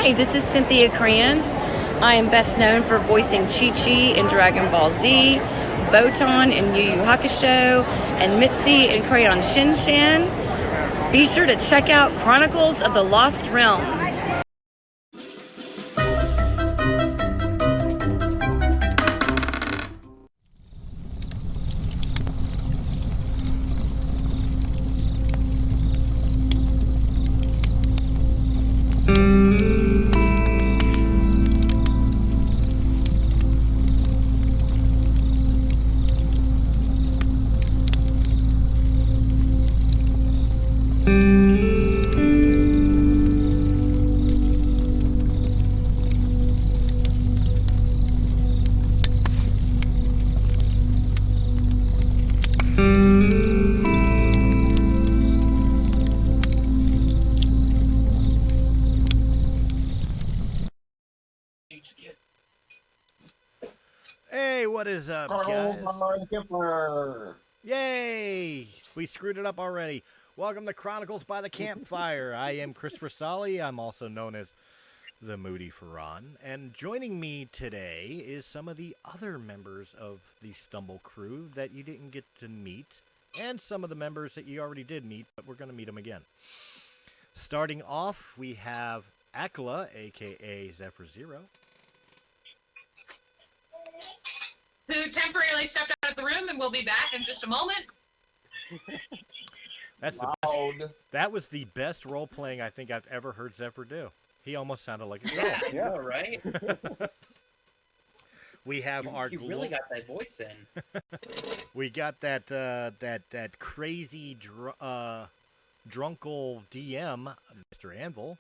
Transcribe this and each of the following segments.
Hi, this is Cynthia Kranz. I am best known for voicing Chi-Chi in Dragon Ball Z, Botan in Yu Yu Hakusho, and Mitzi in Crayon Shinshan. Be sure to check out Chronicles of the Lost Realm. Hey, what is up, guys? Yay! We screwed it up already. Welcome to Chronicles by the Campfire. I am Christopher Stolle. I'm also known as the Moody Ferran. And joining me today is some of the other members of the Stumble crew that you didn't get to meet, and some of the members that you already did meet, but we're going to meet them again. Starting off, we have Akla, a.k.a. Zephyr Zero. Who temporarily stepped out of the room and will be back in just a moment. That was the best role-playing I think I've ever heard Zephyr do. He almost sounded like a girl. Yeah, right? We have you really got that voice in. We got that crazy drunkle DM, Mr. Anvil.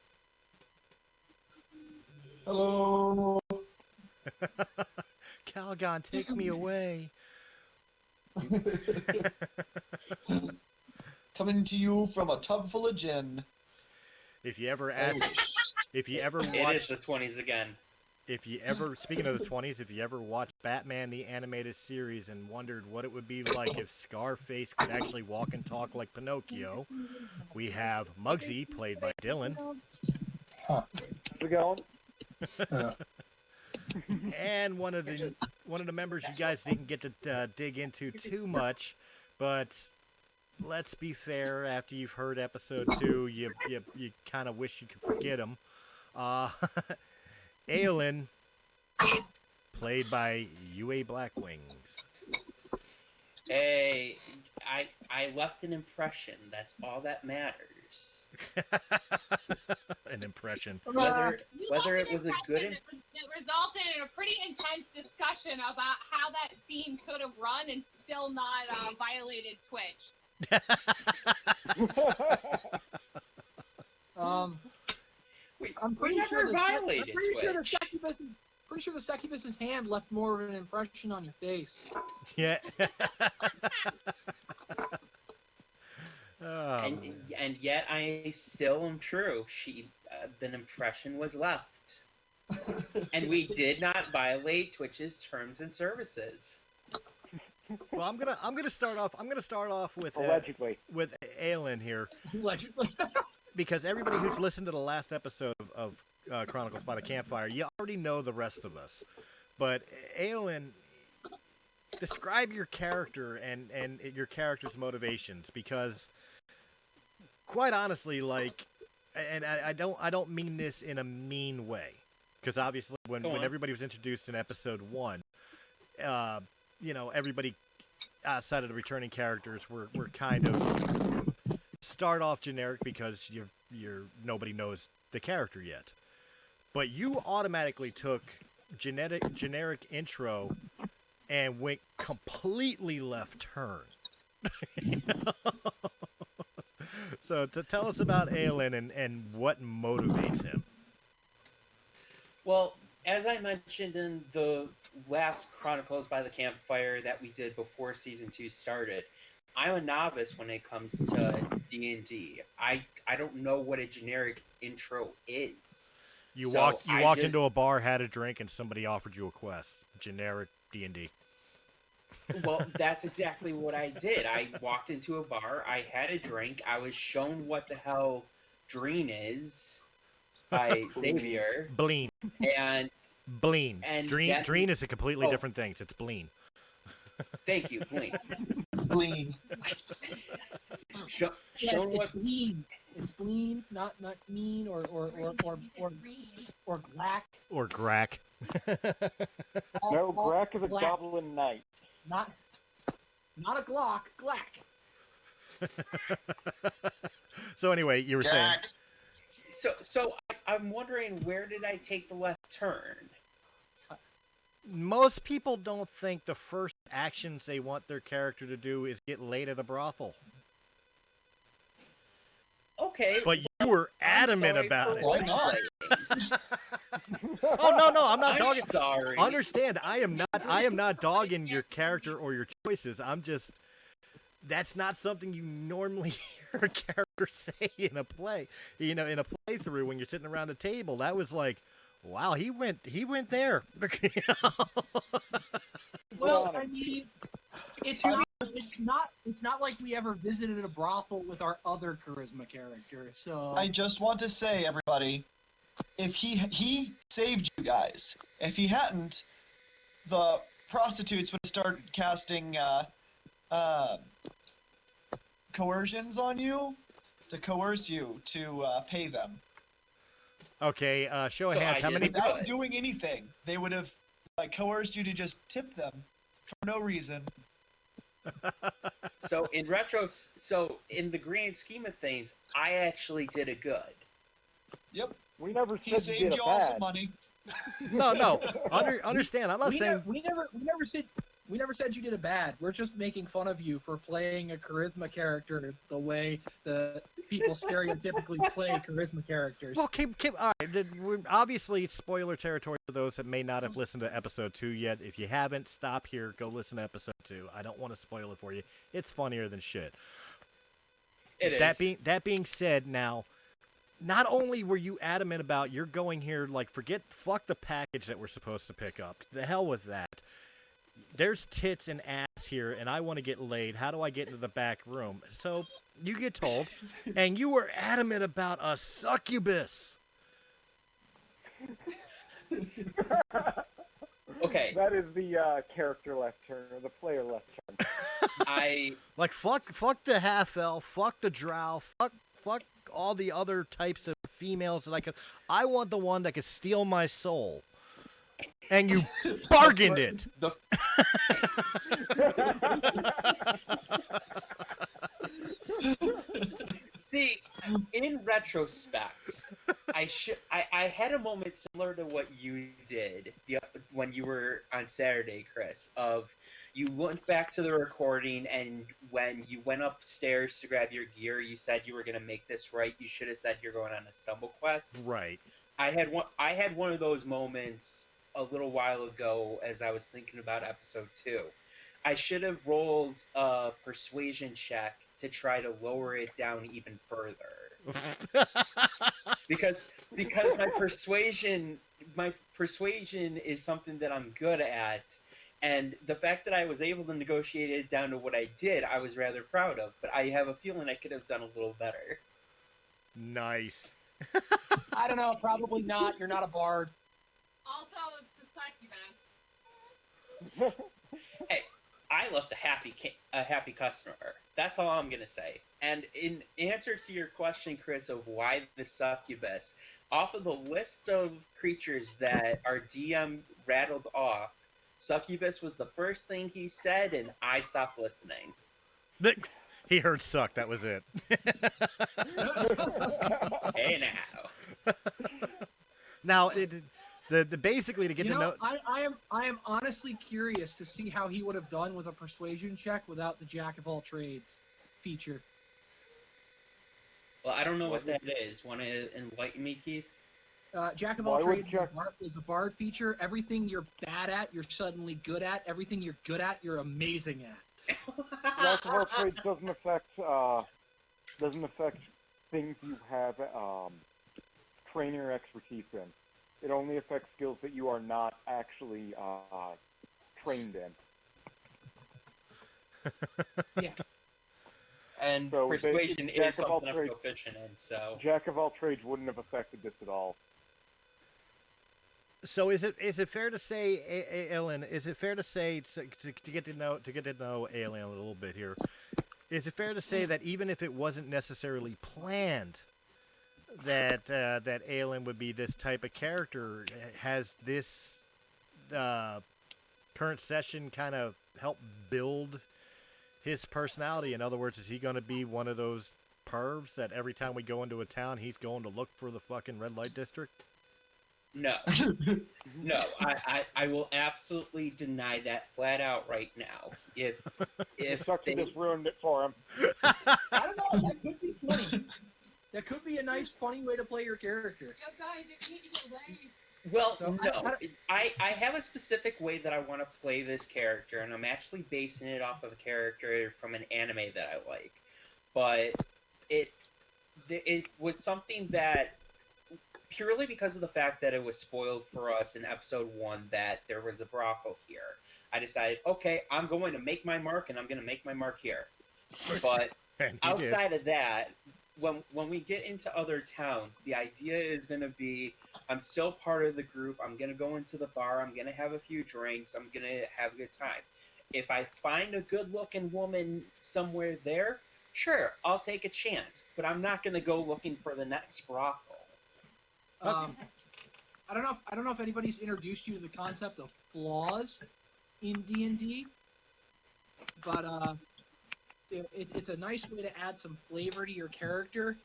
Hello. Calgon, take me away. Coming to you from a tub full of gin. If you ever watch, It is the 20s again. Speaking of the 20s, if you ever watched Batman the Animated Series and wondered what it would be like if Scarface could actually walk and talk like Pinocchio, we have Muggsy, played by Dylan. How's it going? And one of the members you guys didn't get to dig into too much, but let's be fair. After you've heard episode 2, you kind of wish you could forget him. Aywin, played by Yue Blackwings. Hey, I left an impression. That's all that matters. An impression. Whether it was a good... It resulted in a pretty intense discussion about how that scene could have run and still not violated Twitch. I'm pretty sure the succubus's hand left more of an impression on your face. Yeah. And yet I still am true. The impression was left. And we did not violate Twitch's terms and services. Well, I'm gonna start off with Allegedly. With Aylin here. Allegedly. Because everybody who's listened to the last episode of Chronicles by the Campfire, you already know the rest of us. But Aylin, describe your character and your character's motivations, because quite honestly, like, and I don't mean this in a mean way, because obviously when everybody was introduced in episode 1, everybody outside of the returning characters were kind of start off generic because you're nobody knows the character yet. But you automatically took generic intro and went completely left turn. So to tell us about Aylin and what motivates him. Well, as I mentioned in the last Chronicles by the Campfire that we did before Season 2 started, I'm a novice when it comes to D&D. I don't know what a generic intro is. You walked into a bar, had a drink, and somebody offered you a quest. Generic D&D. Well, that's exactly what I did. I walked into a bar, I had a drink, I was shown what the hell Dreen is, by Xavier, Bleen. and Bleen. that- Dreen is a completely Oh. different thing. It's Bleen. thank you, Blaine. Glean. Yeah, Shown it's what bleen. It's bleen, not mean or black. Or Grack. No, Grack is a black. goblin knight. Not a Glock. Glack. So anyway, you were saying. So I'm wondering, where did I take the left turn? Most people don't think the first actions they want their character to do is get laid at a brothel. Okay. But you were adamant sorry about for it. Why not? Oh no, I'm not I'm dogging. sorry. Understand, I am not dogging your character or your choices. I'm just, that's not something you normally hear a character say in a play. You know, in a playthrough when you're sitting around a table. That was like, wow, he went there. You know? Well, I mean, it's not like we ever visited a brothel with our other charisma character. So I just want to say, everybody, if he saved you guys. If he hadn't, the prostitutes would have started casting coercions on you to coerce you to pay them. Okay, show of So hands. I How many? did- Without doing anything, they would have coerced you to just tip them for no reason. So in the grand scheme of things, I actually did a good. Yep, We never he said you saved did you a all some bad. money. No. Understand? I'm not saying. we never said you did a bad. We're just making fun of you for playing a charisma character the way the people stereotypically play charisma characters. Well, keep. All right. We're obviously, spoiler territory for those that may not have listened to episode 2 yet. If you haven't, stop here. Go listen to episode 2. I don't want to spoil it for you. It's funnier than shit. It is. That being said, now, not only were you adamant about you're going here, like, fuck the package that we're supposed to pick up. The hell with that. There's tits and ass here, and I want to get laid. How do I get into the back room? So you get told, and you were adamant about a succubus. Okay. That is the character left turn, or the player left turn. Like fuck the half elf, fuck the drow, fuck all the other types of females that I could. I want the one that could steal my soul. And you bargained it. See, in retrospect, I had a moment similar to what you did when you were on Saturday, Chris. Of you went back to the recording, and when you went upstairs to grab your gear, you said you were going to make this right. You should have said you're going on a stumble quest. Right. I had one of those moments a little while ago as I was thinking about episode 2. I should have rolled a persuasion check to try to lower it down even further. because my persuasion is something that I'm good at, and the fact that I was able to negotiate it down to what I did, I was rather proud of. But I have a feeling I could have done a little better. Nice. I don't know. Probably not. You're not a bard. Also, it's a succubus. Hey, I left a happy customer. That's all I'm gonna say. And in answer to your question, Chris, of why the succubus, off of the list of creatures that our DM rattled off, succubus was the first thing he said, and I stopped listening. He heard suck. That was it. Hey now. Now, the basically to get to know. I am honestly curious to see how he would have done with a persuasion check without the jack of all trades feature. Well, I don't know what that is. Want to enlighten me, Keith? Jack of all trades is a bard feature. Everything you're bad at, you're suddenly good at. Everything you're good at, you're amazing at. Jack of all trades doesn't affect things you have training or expertise in. It only affects skills that you are not actually trained in. Yeah. And So persuasion Jack is of all something I'm trades. proficient in, so... Jack of all trades wouldn't have affected this at all. So is it fair to say, Aylin? Is it fair to say to get to know Aylin a little bit here? Is it fair to say that even if it wasn't necessarily planned that that Aylin would be this type of character, has this current session kind of helped build his personality? In other words, is he going to be one of those pervs that every time we go into a town, he's going to look for the fucking red light district? No. No, I will absolutely deny that flat out right now. If Sucky just ruined it for him. I don't know. That could be funny. That could be a nice, funny way to play your character. Yo, guys, it's me to get laid. Well, So, no. I have a specific way that I want to play this character, and I'm actually basing it off of a character from an anime that I like. But it was something that, purely because of the fact that it was spoiled for us in episode 1 that there was a brothel here, I decided, okay, I'm going to make my mark, and I'm going to make my mark here. But outside of that, when we get into other towns, the idea is going to be, I'm still part of the group, I'm going to go into the bar, I'm going to have a few drinks, I'm going to have a good time. If I find a good-looking woman somewhere there, sure, I'll take a chance, but I'm not going to go looking for the next brothel. I don't know if anybody's introduced you to the concept of flaws in D&D, but it's a nice way to add some flavor to your character,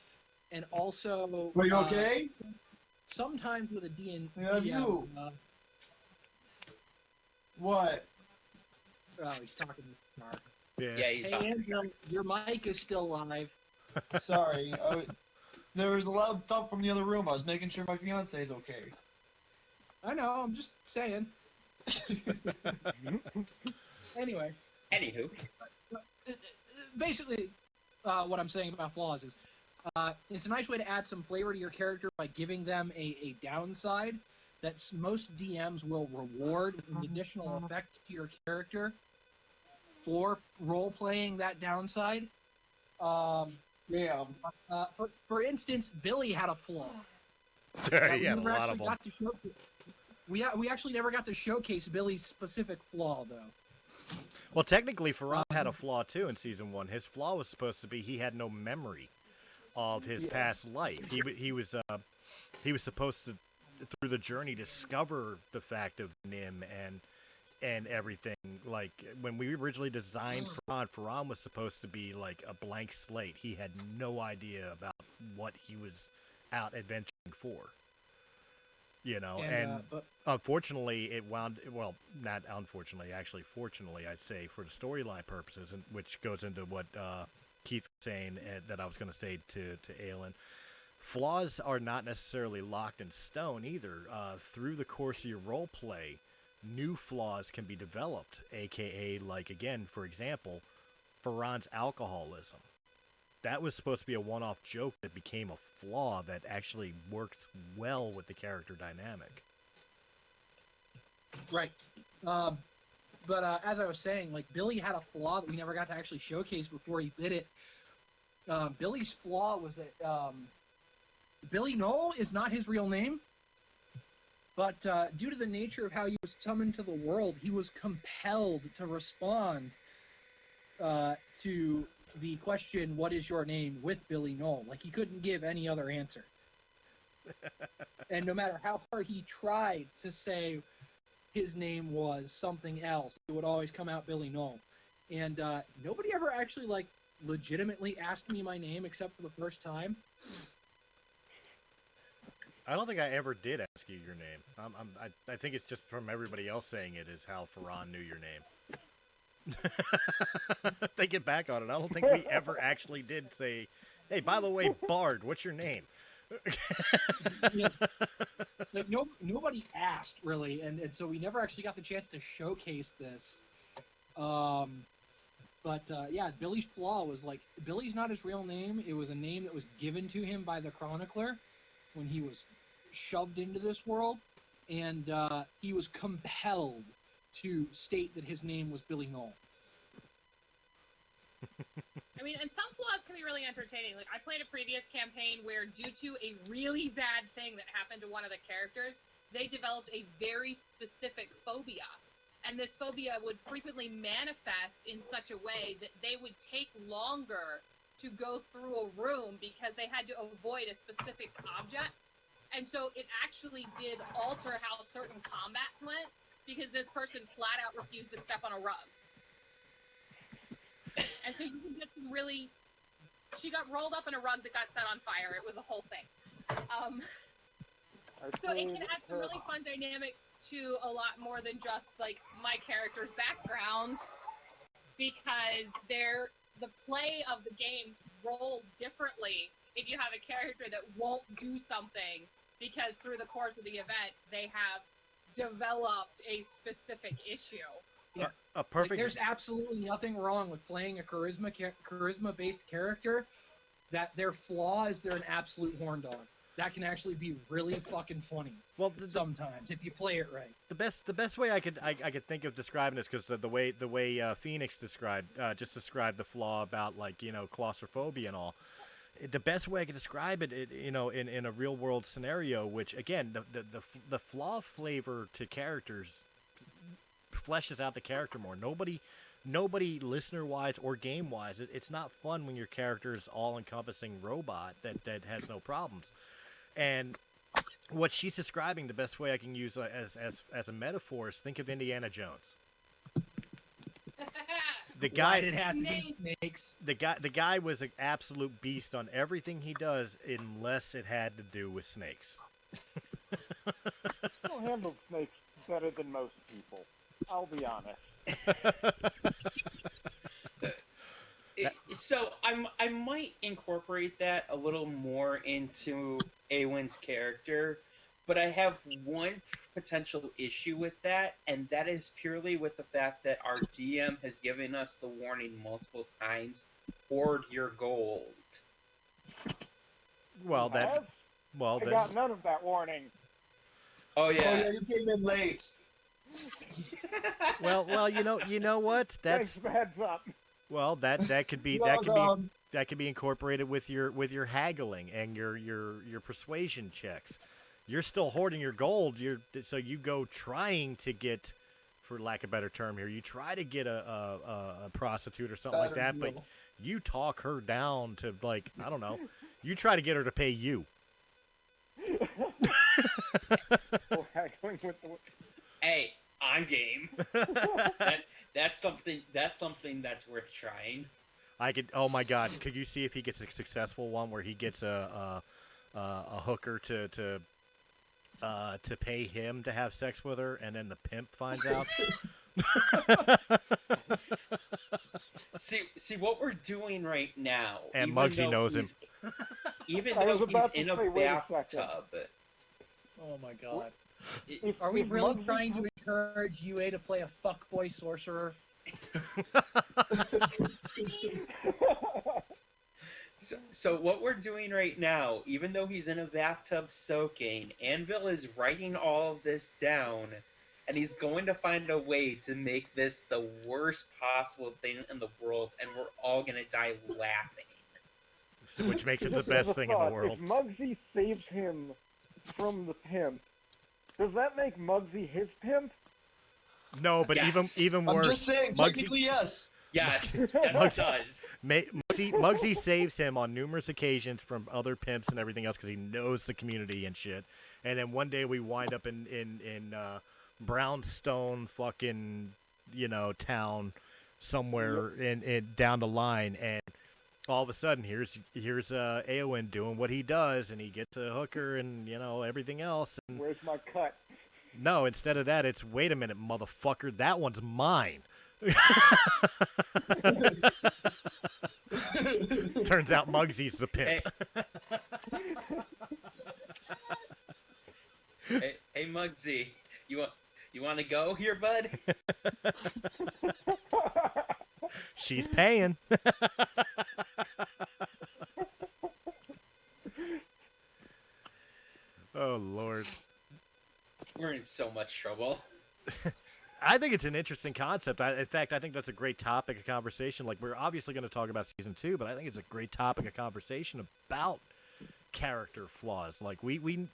and also. Are you okay? Sometimes with a D&D. Yeah, you. What? Oh, he's talking to Mark. Yeah, he's Hey, talking. Andrew, your mic is still live. Sorry. There was a loud thump from the other room. I was making sure my fiance is okay. I know. I'm just saying. Anyway. Anywho. Basically, what I'm saying about flaws is, it's a nice way to add some flavor to your character by giving them a downside that most DMs will reward with an additional effect to your character for role-playing that downside. Yeah. For instance, Billy had a flaw. He had a lot of them. We actually never got to showcase Billy's specific flaw, though. Well, technically, Farah had a flaw too in season 1. His flaw was supposed to be he had no memory of his past life. He was supposed to, through the journey, discover the fact of Nim and everything. Like when we originally designed Farah was supposed to be like a blank slate. He had no idea about what he was out adventuring for. You know, but unfortunately, it wound, well, not unfortunately, actually, fortunately, I'd say, for the storyline purposes, and which goes into what Keith was saying that I was going to say to Aylin. Flaws are not necessarily locked in stone either. Through the course of your role play, new flaws can be developed, aka, like, again, for example, Farron's alcoholism. That was supposed to be a one-off joke that became a flaw that actually worked well with the character dynamic. Right. But as I was saying, like, Billy had a flaw that we never got to actually showcase before he did it. Billy's flaw was that Billy Knoll is not his real name, but due to the nature of how he was summoned to the world, he was compelled to respond to the question, what is your name, with Billy Knoll. Like, he couldn't give any other answer. And no matter how hard he tried to say his name was something else, it would always come out Billy Knoll. And nobody ever actually, like, legitimately asked me my name except for the first time. I don't think I ever did ask you your name. I think it's just from everybody else saying it is how Farron knew your name. Thinking back on it, I don't think we ever actually did say, hey, by the way, Bard, what's your name? Yeah. Like, nobody asked, really, and so we never actually got the chance to showcase this. But yeah, Billy's flaw was, like, Billy's not his real name. It was a name that was given to him by the Chronicler when he was shoved into this world, and he was compelled to state that his name was Billy Knoll. I mean, and some flaws can be really entertaining. Like, I played a previous campaign where, due to a really bad thing that happened to one of the characters, they developed a very specific phobia. And this phobia would frequently manifest in such a way that they would take longer to go through a room because they had to avoid a specific object. And so it actually did alter how certain combats went because this person flat out refused to step on a rug. And so you can get some really... She got rolled up in a rug that got set on fire. It was a whole thing. So it can add some really fun dynamics to a lot more than just, like, my character's background. Because the play of the game rolls differently if you have a character that won't do something because through the course of the event, they have developed a specific issue. Yeah. A perfect. Like, there's absolutely nothing wrong with playing a charisma-based character that their flaw is they're an absolute horn dog. That can actually be really fucking funny. Well, sometimes if you play it right. The best way I could think of describing this, because the way Phoenix described the flaw about, like, you know, claustrophobia and all. The best way I could describe it, you know, in a real world scenario, which again the flaw flavor to characters fleshes out the character more. Nobody listener-wise or game-wise, it's not fun when your character is all-encompassing robot that has no problems. And what she's describing, the best way I can use as a metaphor is think of Indiana Jones. The guy Why'd it have to be snakes? The guy was an absolute beast on everything he does, unless it had to do with snakes. He'll handle snakes better than most people. I'll be honest. So I might incorporate that a little more into Aywin's character, but I have one potential issue with that, and that is purely with the fact that our DM has given us the warning multiple times: hoard your gold. Well, I got none of that warning. Oh yeah. Oh yeah, you came in late. Well, you know what? That's Thanks, heads up. well, that could be incorporated with your haggling and your persuasion checks. You're still hoarding your gold. So you go trying to get, for lack of a better term here, you try to get a prostitute or something like that, but you talk her down to, like, I don't know. You try to get her to pay you. Haggling with the... Hey, I'm game. That's something that's worth trying. Oh my God! Could you see if he gets a successful one where he gets a hooker to pay him to have sex with her, and then the pimp finds out? See what we're doing right now. And Muggsy knows him. Even though he's in a bathtub. Oh my God. Are we really trying to encourage Yue to play a fuckboy sorcerer? So what we're doing right now, even though he's in a bathtub soaking, Anvil is writing all of this down, and he's going to find a way to make this the worst possible thing in the world, and we're all going to die laughing. Which makes it the best thing in the world. If Muggsy saves him from the pimp, does that make Muggsy his pimp? No, but yes. even worse. I'm just saying, technically, yes. Yes, that does. Muggsy saves him on numerous occasions from other pimps and everything else because he knows the community and shit. And then one day we wind up in Brownstone fucking, town somewhere in down the line, and all of a sudden here's Aywin doing what he does, and he gets a hooker and everything else. And where's my cut? No, instead of that, it's wait a minute, motherfucker, that one's mine. Turns out Muggsy's the pimp. Hey Muggsy, you want to go here, bud? She's paying. Oh Lord. We're in so much trouble. I think it's an interesting concept. In fact, I think that's a great topic of conversation. Like, we're obviously going to talk about season 2, but I think it's a great topic of conversation about character flaws. Like, we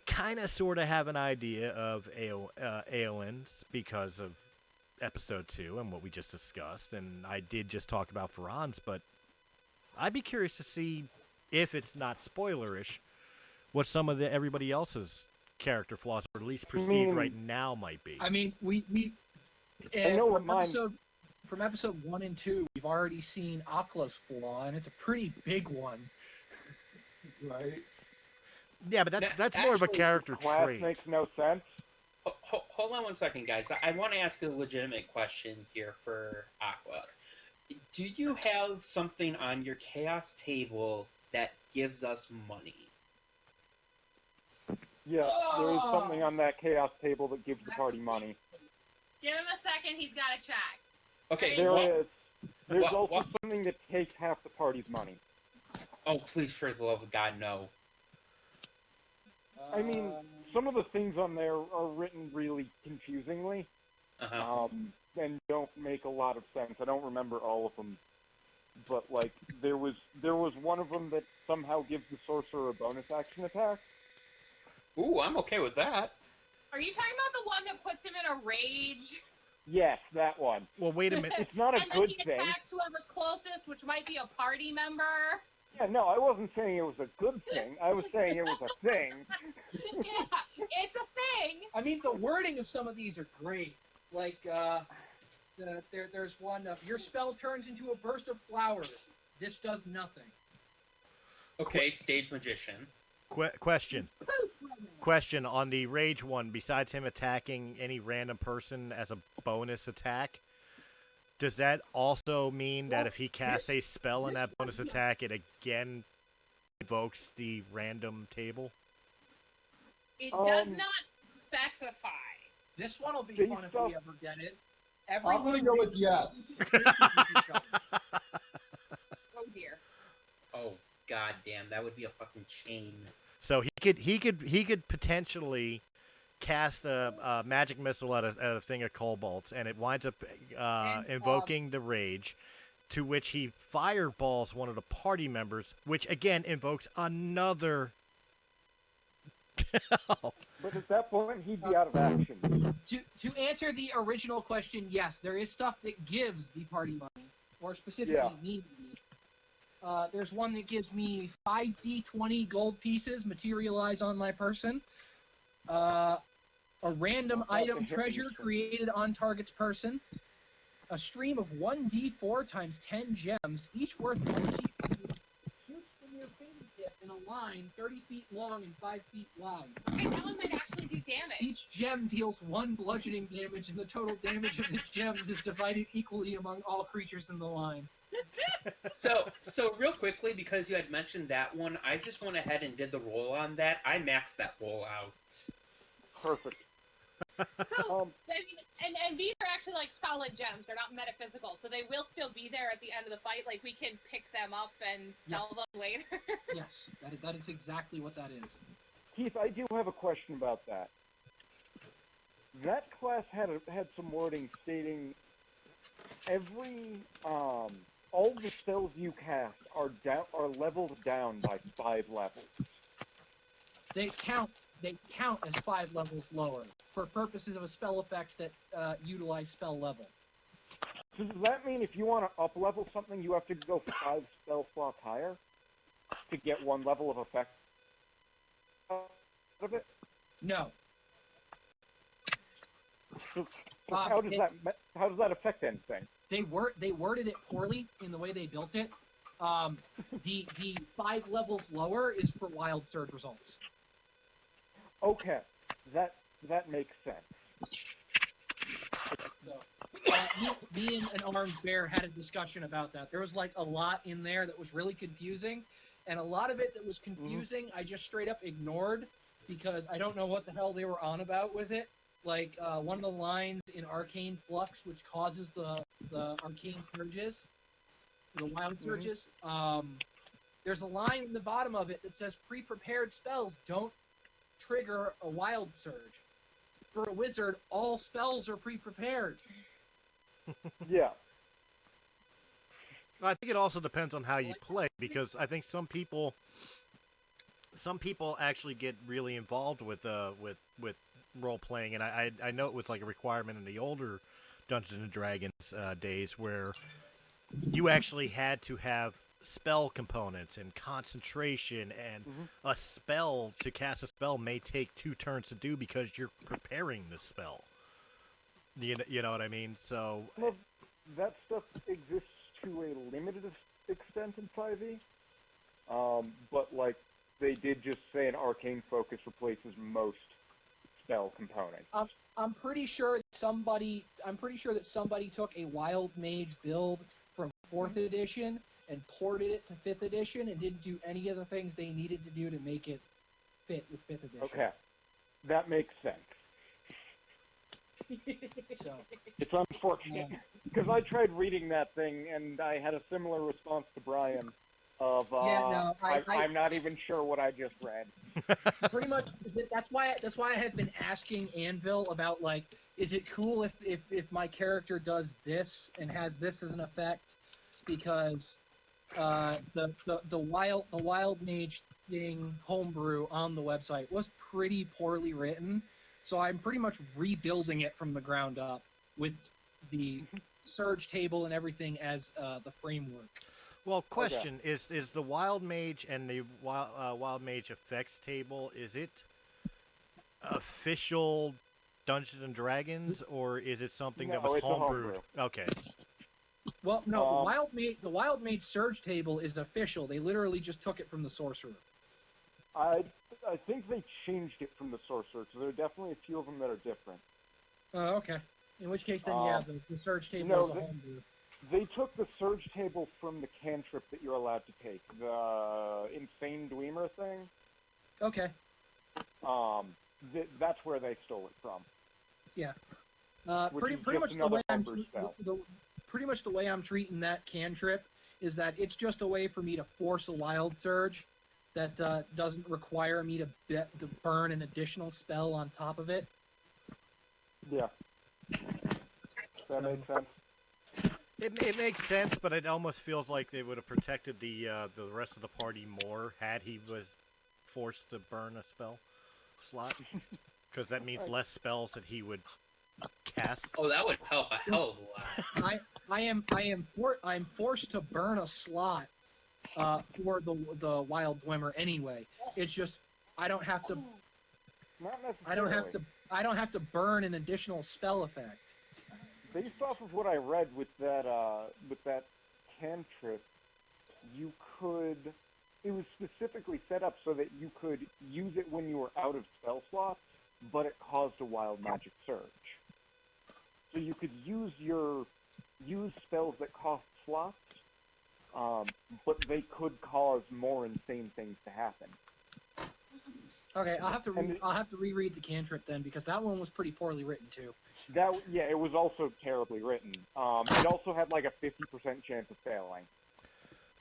kind of sort of have an idea of Aywin's because of episode 2 and what we just discussed, and I did just talk about Ferran's, but I'd be curious to see, if it's not spoilerish, what some of everybody else's character flaws, or at least perceived right now, might be. I mean, we I know what mine. From episode 1 and 2, we've already seen Akla's flaw, and it's a pretty big one. Right? Yeah, but that's more of a character Class trait. makes no sense. Hold on one second, guys. I want to ask a legitimate question here for Aqua. Do you have something on your chaos table that gives us money? Yeah, there is something on that chaos table that gives the party money. Give him a second. He's got to check. Okay, There what- is. There's what- also what- something that takes half the party's money. Oh, please, for the love of God, no. I mean, some of the things on there are written really confusingly, Uh-huh. and don't make a lot of sense. I don't remember all of them, but like there was one of them that somehow gives the sorcerer a bonus action attack. Ooh, I'm okay with that. Are you talking about the one that puts him in a rage? Yes, that one. Well, wait a minute. It's not a And then good he thing. attacks whoever's closest, which might be a party member. Yeah, no, I wasn't saying it was a good thing. I was saying it was a thing. Yeah, it's a thing. I mean, the wording of some of these are great. Like, there's one, your spell turns into a burst of flowers. This does nothing. Okay, stage magician. Question. Poof. Question on the rage one. Besides him attacking any random person as a bonus attack, does that also mean that if he casts a spell in that bonus attack, it again evokes the random table? It does not specify. This one will be Based fun if off- we ever get it. I'm gonna go with yes. Oh dear. Oh, goddamn, that would be a fucking chain. So he could potentially cast a magic missile at a thing of kobolds, and it winds up invoking the rage, to which he fireballs one of the party members, which again invokes another. But at that point, he'd be out of action. To answer the original question, yes, there is stuff that gives the party money, or specifically Yeah. me. There's one that gives me 5d20 gold pieces materialize on my person. A random item treasure created on target's person. A stream of 1d4 times 10 gems, each worth energy. Shoots from your fingertip in a line 30 feet long and 5 feet wide. Okay, that one might actually do damage. Each gem deals 1 bludgeoning damage, and the total damage of the gems is divided equally among all creatures in the line. So real quickly, because you had mentioned that one, I just went ahead and did the roll on that. I maxed that roll out. Perfect. So, I mean, and these are actually like solid gems. They're not metaphysical, so they will still be there at the end of the fight. Like we can pick them up and sell Yes. them later. Yes, that is exactly what that is. Keith, I do have a question about that. That class had some wording stating every all the spells you cast are leveled down by 5 levels. They count as 5 levels lower for purposes of a spell effects that utilize spell level. So does that mean if you want to up-level something, you have to go 5 spell slots higher to get 1 level of effect out of it? No. So how does that affect anything? They worded it poorly in the way they built it. The 5 levels lower is for wild surge results. Okay, that makes sense. So, me and an armed bear had a discussion about that. There was like a lot in there that was really confusing, and a lot of it that was confusing I just straight up ignored because I don't know what the hell they were on about with it. Like one of the lines in Arcane Flux, which causes the arcane surges, the wild surges. There's a line in the bottom of it that says pre-prepared spells don't trigger a wild surge. for a wizard, all spells are pre-prepared. Yeah. I think it also depends on how you play, because I think some people actually get really involved with role playing, and I know it was like a requirement in the older Dungeons and Dragons days where you actually had to have spell components and concentration, and a spell to cast a spell may take 2 turns to do because you're preparing the spell. You know what I mean? So Well, that stuff exists to a limited extent in 5e. But like they did just say an arcane focus replaces most spell components. I'm pretty sure somebody took a wild mage build from 4th edition and ported it to 5th edition and didn't do any of the things they needed to do to make it fit with 5th edition. Okay, that makes sense. So It's unfortunate because I tried reading that thing and I had a similar response to Brian of I'm not even sure what I just read. pretty much that's why I have been asking Anvil about, like, is it cool if my character does this and has this as an effect, because the wild mage thing homebrew on the website was pretty poorly written, so I'm pretty much rebuilding it from the ground up with the surge table and everything as the framework. well, question is the Wild Mage and the Wild Mage effects table, is it official Dungeons and Dragons, or is it something that No, was it's a homebrewed? homebrew. Okay. Well, no, the wild mage surge table is official. They literally just took it from the sorcerer. I think they changed it from the sorcerer, so there are definitely a few of them that are different. Oh, okay. In which case, then, yeah, the surge table no, is a homebrew. They took the surge table from the cantrip that you're allowed to take, the insane dweemer thing. Okay. That's where they stole it from. Yeah. Which Pretty is much just the way another homebrew spell. pretty much the way I'm treating that cantrip is that it's just a way for me to force a wild surge that doesn't require me to burn an additional spell on top of it. Yeah. That makes sense. It makes sense, but it almost feels like they would have protected the rest of the party more had he was forced to burn a spell slot, because that means less spells that he would cast. Oh, that would help a hell of a lot. I'm forced to burn a slot for the wild dwemer anyway. It's just I don't have to Not necessarily. I don't have to burn an additional spell effect. Based off of what I read with that cantrip, you could. It was specifically set up so that you could use it when you were out of spell slots, but it caused a wild magic surge. So you could use spells that cost slots, but they could cause more insane things to happen. Okay, I'll have to reread the cantrip then, because that one was pretty poorly written too. It was also terribly written. It also had like a 50% chance of failing.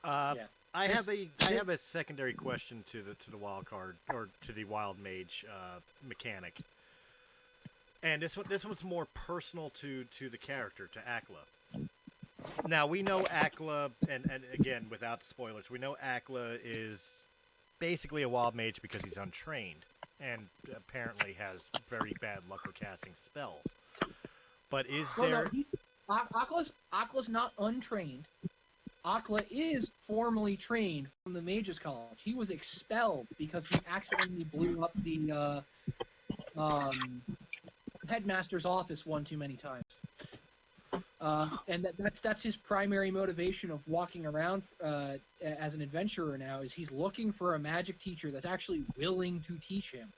Yeah. I have a secondary question to the wild card, or to the wild mage mechanic, and this one's more personal to the character, to Akla. Now we know Akla, and again without spoilers, we know Akla is basically a wild mage because he's untrained and apparently has very bad luck with casting spells. But is there? Akla's not untrained. Akla is formally trained from the Mages College. He was expelled because he accidentally blew up the headmaster's office one too many times. And that's his primary motivation of walking around as an adventurer now, is he's looking for a magic teacher that's actually willing to teach him.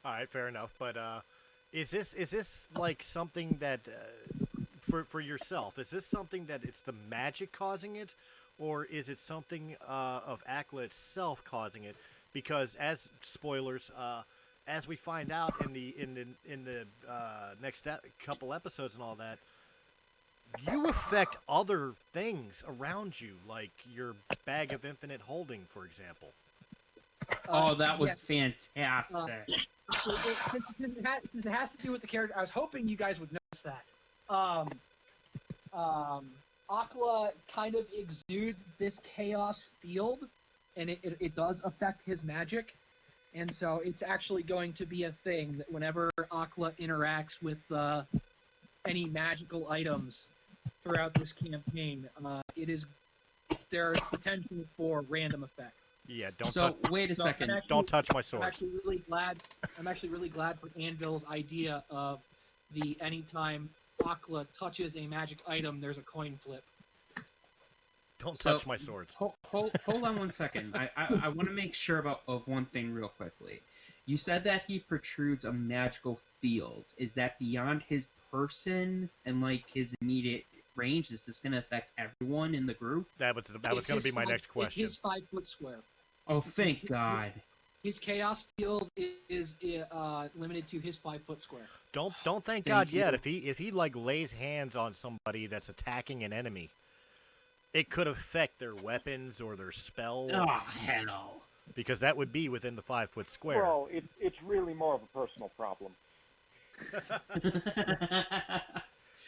All right, fair enough. But is this like something that for yourself? Is this something that it's the magic causing it, or is it something of Akla itself causing it? Because as spoilers, as we find out in the next couple episodes and all that, you affect other things around you, like your bag of infinite holding, for example. Oh, that was fantastic. since it has to do with the character, I was hoping you guys would notice that. Akla kind of exudes this chaos field, and it does affect his magic. And so it's actually going to be a thing that whenever Akla interacts with any magical items throughout this campaign, there is potential for random effect. Yeah, don't So touch. wait a second. Don't touch my sword. I'm actually really glad for Anvil's idea of the anytime Akla touches a magic item, there's a coin flip. Don't touch my swords. Hold on one second. I want to make sure of one thing real quickly. You said that he protrudes a magical field. Is that beyond his person and like his immediate range? Is this going to affect everyone in the group? That was going to be my next question. It's his 5-foot square. Oh, thank God. His chaos field is limited to his 5-foot square. Don't thank God yet. If he like lays hands on somebody that's attacking an enemy, it could affect their weapons or their spell. Oh hell! Because that would be within the 5-foot square. Well, it's really more of a personal problem.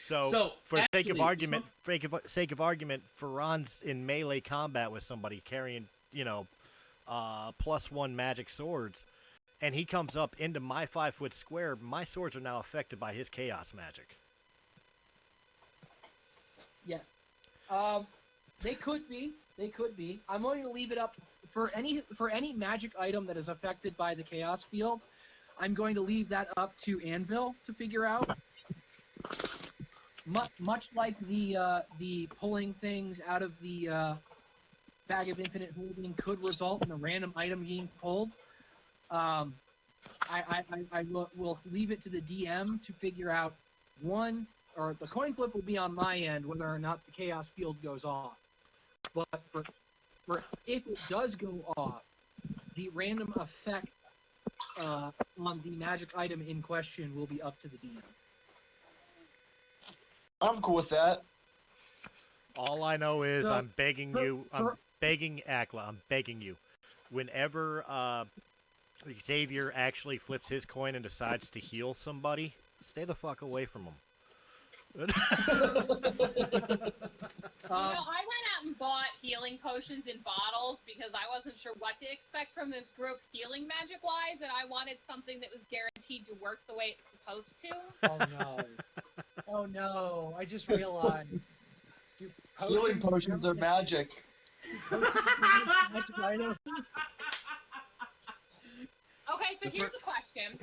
So for sake of argument, Ferran's in melee combat with somebody carrying, +1 magic swords, and he comes up into my 5-foot square. My swords are now affected by his chaos magic. Yes. They could be. I'm going to leave it up for any magic item that is affected by the chaos field. I'm going to leave that up to Anvil to figure out. Much like the pulling things out of the bag of infinite holding could result in a random item being pulled. I will leave it to the DM to figure out or the coin flip will be on my end whether or not the chaos field goes off. But for if it does go off, the random effect on the magic item in question will be up to the DM. I'm cool with that. All I know is So, I'm begging Akla, I'm begging you. Whenever Xavier actually flips his coin and decides to heal somebody, stay the fuck away from him. I went out and bought healing potions in bottles because I wasn't sure what to expect from this group healing magic-wise, and I wanted something that was guaranteed to work the way it's supposed to. Oh no. Oh no, I just realized. Healing potions are magic. Magic items? Okay, so here's the question.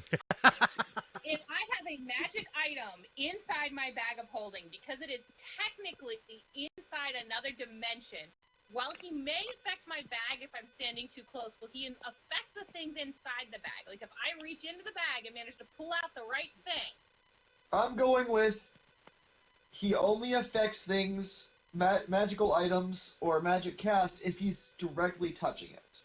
If I have a magic item inside my bag of holding, because it is technically inside another dimension, while he may affect my bag if I'm standing too close, will he affect the things inside the bag? Like if I reach into the bag and manage to pull out the right thing. I'm going with he only affects things, magical items, or magic cast if he's directly touching it.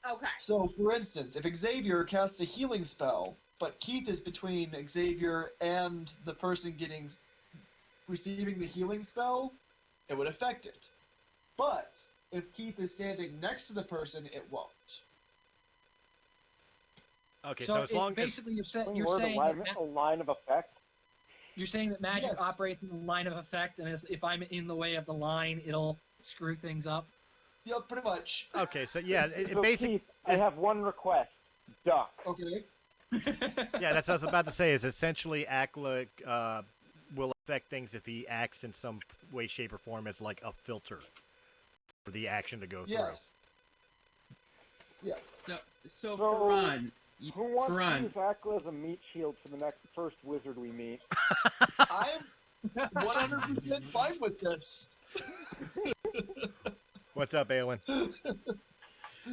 Okay. So, for instance, if Xavier casts a healing spell, but Keith is between Xavier and the person receiving the healing spell, it would affect it. But if Keith is standing next to the person, it won't. Okay, so as long basically you're saying a line of effect. You're saying that magic Yes. operates in the line of effect, and if I'm in the way of the line, it'll screw things up. Yeah, pretty much. Okay, so yeah, So Keith, I have one request. Duck. Okay. yeah, that's what I was about to say. Is essentially Akla will affect things if he acts in some way, shape, or form as like a filter for the action to go Yes. Yeah. So Ferran, Who wants Ferran. to use Akla as a meat shield for the first wizard we meet? I'm 100% fine with this. through. What's up, Aywin?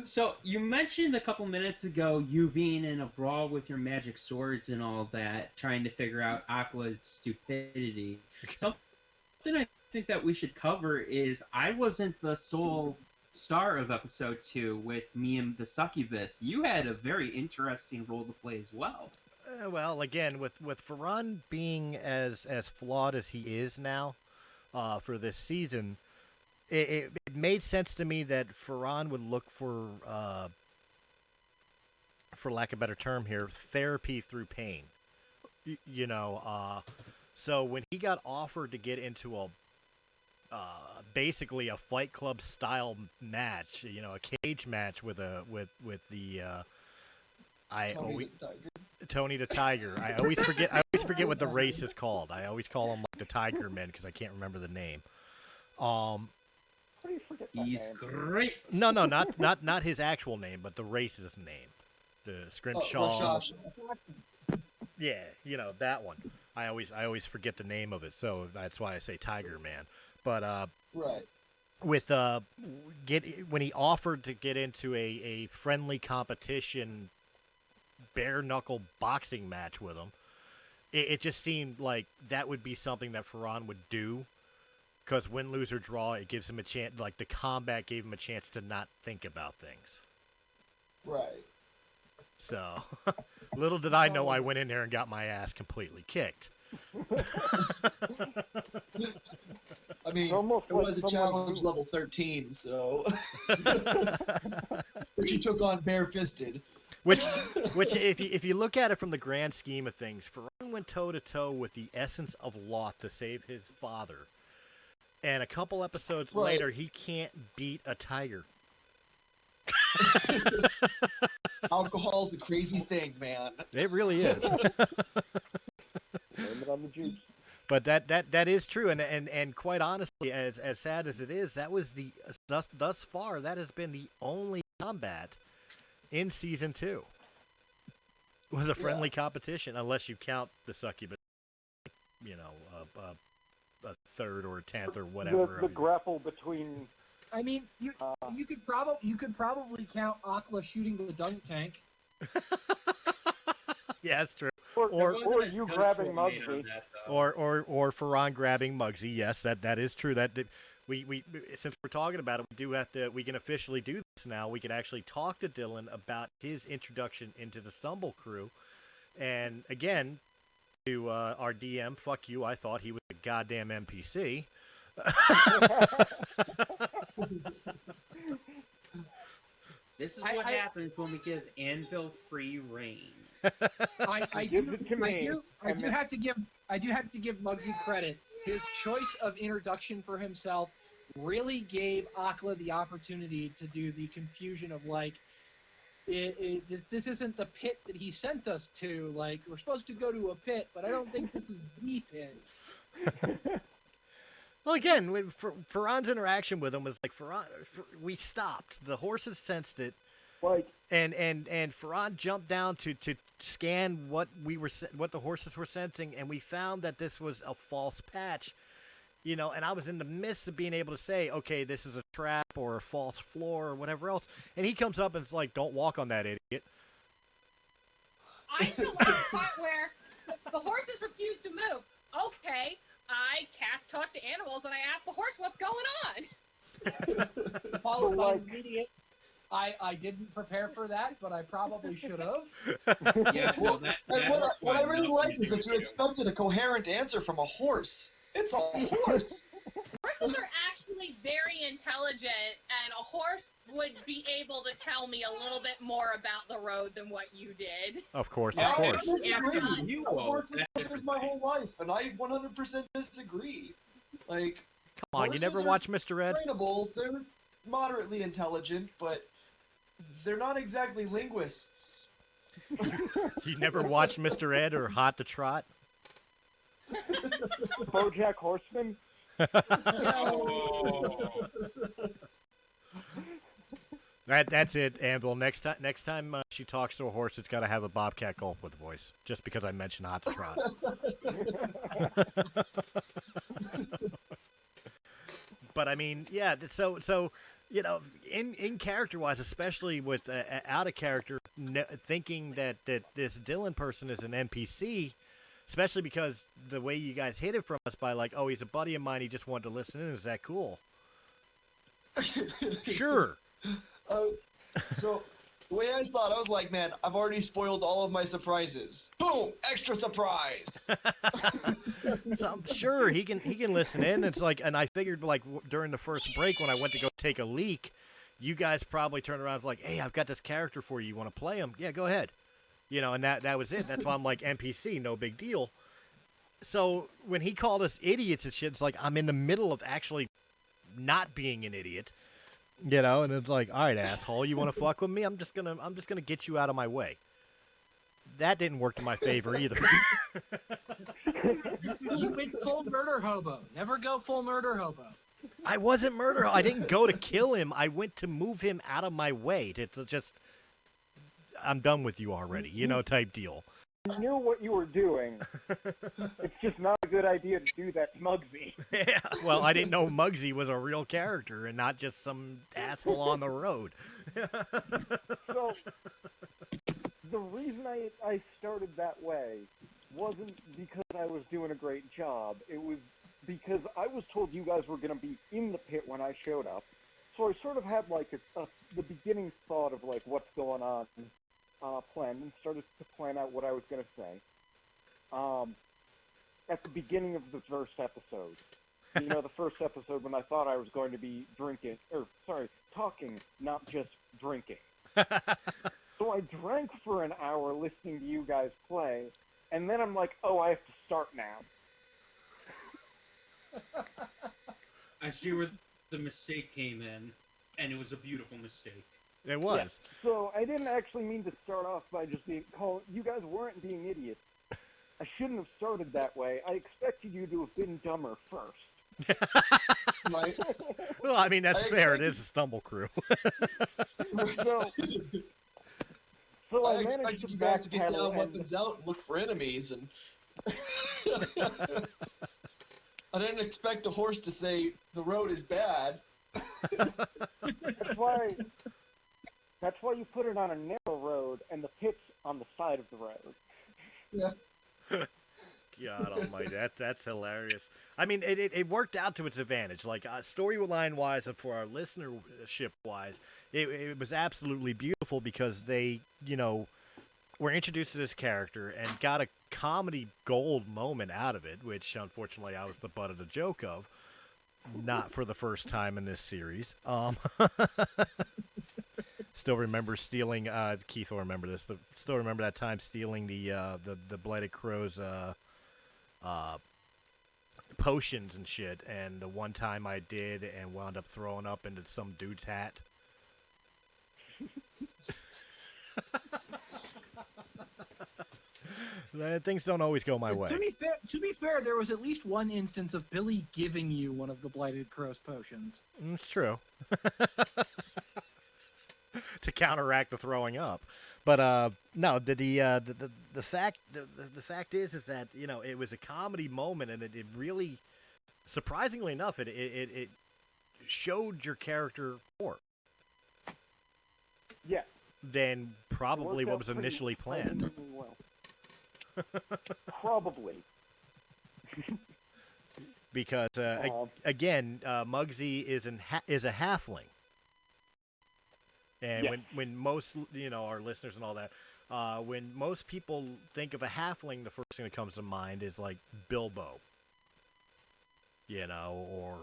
So you mentioned a couple minutes ago you being in a brawl with your magic swords and all that, trying to figure out Akla's stupidity. Something I think that we should cover is I wasn't the sole star of episode 2 with me and the succubus. You had a very interesting role to play as well. Well, again, with Ferran being as flawed as he is now for this season, it made sense to me that Ferran would look for for lack of a better term here, therapy through pain. You know, so when he got offered to get into a basically a Fight Club style match, you know, a cage match with the Tony the Tiger. I always forget what the race is called. I always call them like the Tiger Men because I can't remember the name. He's great. No, not his actual name, but the race's name. The Scrimshaw. Yeah, you know that one. I always forget the name of it, so that's why I say Tiger Man. But right. With when he offered to get into a friendly competition, bare knuckle boxing match with him, it just seemed like that would be something that Ferran would do. Because win, lose, or draw, it gives him a chance. Like the combat gave him a chance to not think about things. Right. So, little did I know I went in there and got my ass completely kicked. I mean, it was a challenge level 13, so which he took on bare-fisted. Which, if you look at it from the grand scheme of things, Ferran went toe-to-toe with the essence of Loth to save his father. And a couple episodes later, he can't beat a tiger. Alcohol's a crazy thing, man. It really is. Blame it on the juice. But that is true, and quite honestly, as sad as it is, that was thus far that has been the only combat in season 2. Was a friendly competition, unless you count the succubus, you know, a third or a 10th or whatever. The grapple between. I mean, you could probably count Akla shooting the dunk tank. Yeah, that's true. Or you grabbing Muggsy. Or Ferran grabbing Muggsy. Yes, that is true. That we since we're talking about it, we can officially do this now. We can actually talk to Dylan about his introduction into the Stumble crew. And again, to our DM, fuck you, I thought he was a goddamn NPC. This is what happens when we give Anvil free reign. I do have to give Muggsy credit. His choice of introduction for himself really gave Akla the opportunity to do the confusion of like, this isn't the pit that he sent us to. Like, we're supposed to go to a pit, but I don't think this is the pit. Well, again, Ferran's interaction with him was like, we stopped. The horses sensed it. Like, and Ferran jumped down to scan what the horses were sensing, and we found that this was a false patch, you know. And I was in the midst of being able to say, okay, this is a trap or a false floor or whatever else, and he comes up and it's like, don't walk on that, idiot. I still like the part where the horses refuse to move. Okay, I cast Talk to Animals and I ask the horse what's going on. Followed by immediate. I didn't prepare for that, but I probably should have. Yeah, well, what I really liked is that you expected a coherent answer from a horse. It's a horse. Horses are actually very intelligent, and a horse would be able to tell me a little bit more about the road than what you did. Of course, I of course. disagree. I've worked with horses my whole life, and I 100% disagree. Like, come on, you never watched Mr. Ed? Trainable, they're moderately intelligent, but they're not exactly linguists. You never watched Mr. Ed or Hot to Trot? BoJack Horseman? That's it, Anvil. Next time she talks to a horse, it's got to have a Bobcat Goldthwait voice. Just because I mentioned Hot to Trot. But I mean, yeah. So you know, in character wise, especially with out of character, thinking that this Dylan person is an NPC. Especially because the way you guys hid it from us by like, oh, he's a buddy of mine, he just wanted to listen in. Is that cool? Sure. So the way I thought, I was like, man, I've already spoiled all of my surprises. Boom! Extra surprise. So I'm sure he can listen in. It's like, and I figured like during the first break when I went to go take a leak, you guys probably turned around and was like, hey, I've got this character for you. You want to play him? Yeah, go ahead. And that was it. That's why I'm like, NPC, no big deal. So when he called us idiots and shit, it's like I'm in the middle of actually not being an idiot. And it's like, all right, asshole, you want to fuck with me? I'm just gonna get you out of my way. That didn't work in my favor either. You went full murder hobo. Never go full murder hobo. I wasn't murder. I didn't go to kill him. I went to move him out of my way to just, I'm done with you already, type deal. You knew what you were doing. It's just not a good idea to do that to Muggsy. Yeah, well, I didn't know Muggsy was a real character and not just some asshole on the road. So, the reason I started that way wasn't because I was doing a great job. It was because I was told you guys were going to be in the pit when I showed up. So I sort of had, like, the beginning thought of, like, what's going on. Planned and started to plan out what I was going to say. At the beginning of the first episode, the first episode when I thought I was going to be talking, not just drinking. So I drank for an hour listening to you guys play, and then I'm like, oh, I have to start now. I see where the mistake came in, and it was a beautiful mistake. It was. Yeah. So I didn't actually mean to start off by just being called. You guys weren't being idiots. I shouldn't have started that way. I expected you to have been dumber first. Well, I mean, that's fair. It is a stumble crew. So I expected you guys to get down, weapons out, and look for enemies, and I didn't expect a horse to say the road is bad. That's why you put it on a narrow road and the pit's on the side of the road. Yeah. God almighty, that's hilarious. I mean, it worked out to its advantage. Like, storyline-wise and for our listenership-wise, it was absolutely beautiful because they, were introduced to this character and got a comedy gold moment out of it, which, unfortunately, I was the butt of the joke of. Not for the first time in this series. Still remember stealing. Keith will remember this. Still remember that time stealing the Blighted Crow's potions and shit. And the one time I did and wound up throwing up into some dude's hat. Things don't always go my way. To be fair, there was at least one instance of Billy giving you one of the Blighted Crow's potions. It's true. To counteract the throwing up, but no. The fact is that it was a comedy moment, and it really, surprisingly enough, it showed your character more. Yeah. Than probably what was initially planned. Well. Probably. Because again, Muggsy is a halfling, and yes. when most our listeners and all that, when most people think of a halfling, the first thing that comes to mind is like Bilbo, or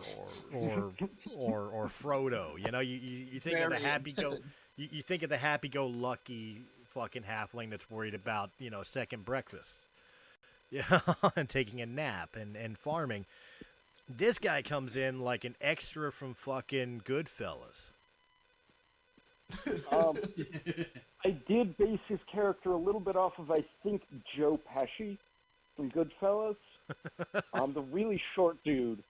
Frodo. You think of the you think of the happy-go-lucky fucking halfling that's worried about second breakfast, and taking a nap and farming. This guy comes in like an extra from fucking Goodfellas. I did base his character a little bit off of, I think, Joe Pesci from Goodfellas. The really short dude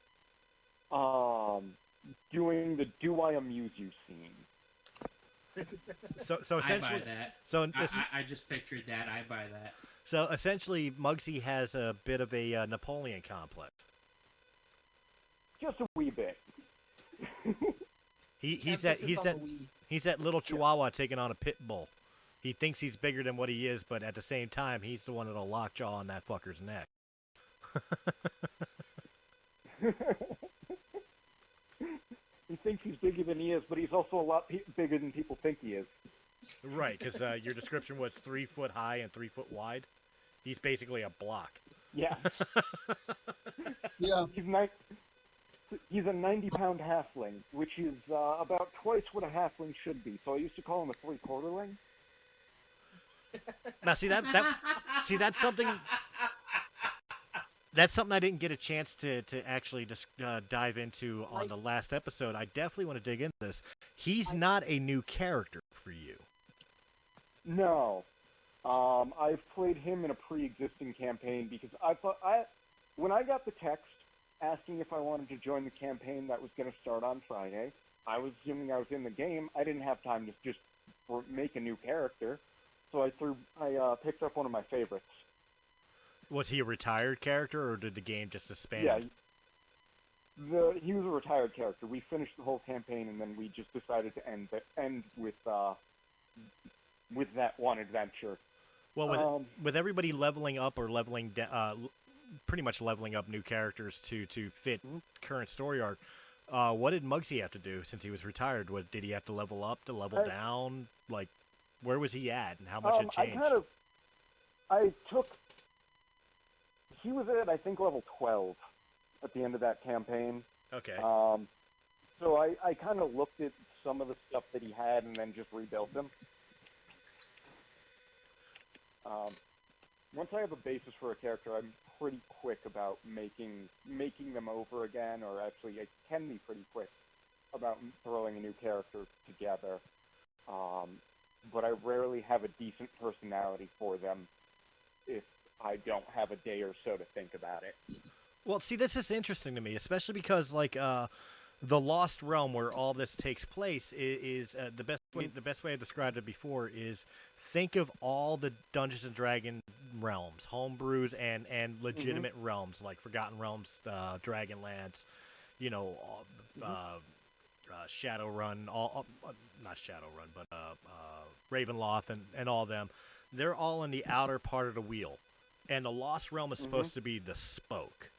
doing the "Do I Amuse You" scene. So essentially, I buy that. So I just pictured that. I buy that. So essentially, Muggsy has a bit of a Napoleon complex. Just a wee bit. He's that little chihuahua taking on a pit bull. He thinks he's bigger than what he is, but at the same time, he's the one that'll lockjaw on that fucker's neck. He thinks he's bigger than he is, but he's also a lot bigger than people think he is. Right, because your description was 3 foot high and 3 foot wide. He's basically a block. Yeah. Yeah. he's a 90-pound halfling, which is about twice what a halfling should be. So I used to call him a three-quarterling. Now, see that's something. That's something I didn't get a chance to actually just dive into on the last episode. I definitely want to dig into this. He's not a new character for you. No. I've played him in a pre-existing campaign because when I got the text asking if I wanted to join the campaign that was going to start on Friday, I was assuming I was in the game. I didn't have time to just make a new character, so I picked up one of my favorites. Was he a retired character, or did the game just suspend? Yeah, he was a retired character. We finished the whole campaign, and then we just decided to end with that one adventure. Well, with everybody leveling up or pretty much leveling up new characters to fit current story arc, what did Muggsy have to do since he was retired? Did he have to level up, to level down? Like, where was he at, and how much had changed? He was at, I think, level 12 at the end of that campaign. Okay. So I kind of looked at some of the stuff that he had and then just rebuilt him. Once I have a basis for a character, I'm pretty quick about making them over again, or actually I can be pretty quick about throwing a new character together. But I rarely have a decent personality for them if I don't have a day or so to think about it. Well, see, this is interesting to me, especially because, like, the Lost Realm, where all this takes place, is the best way I described it before is think of all the Dungeons and Dragons realms, homebrews and legitimate realms like Forgotten Realms, Dragonlance, Shadowrun, not Shadowrun, but Ravenloft and all them. They're all in the outer part of the wheel. And the Lost Realm is supposed to be the spoke.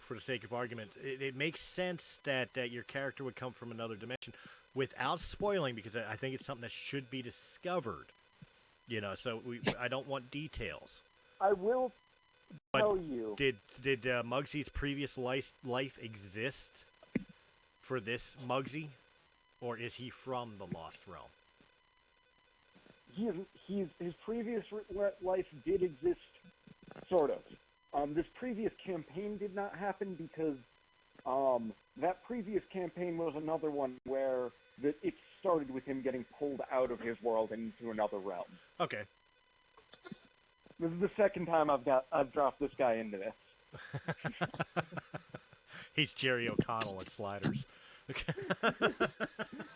For the sake of argument, it makes sense that your character would come from another dimension without spoiling, because I think it's something that should be discovered. So I don't want details. I will tell you. Did Muggsy's previous life exist for this Muggsy, or is he from the Lost Realm? His previous life did exist, sort of. This previous campaign did not happen because that previous campaign was another one where it started with him getting pulled out of his world and into another realm. Okay. This is the second time I've dropped this guy into this. He's Jerry O'Connell at Sliders.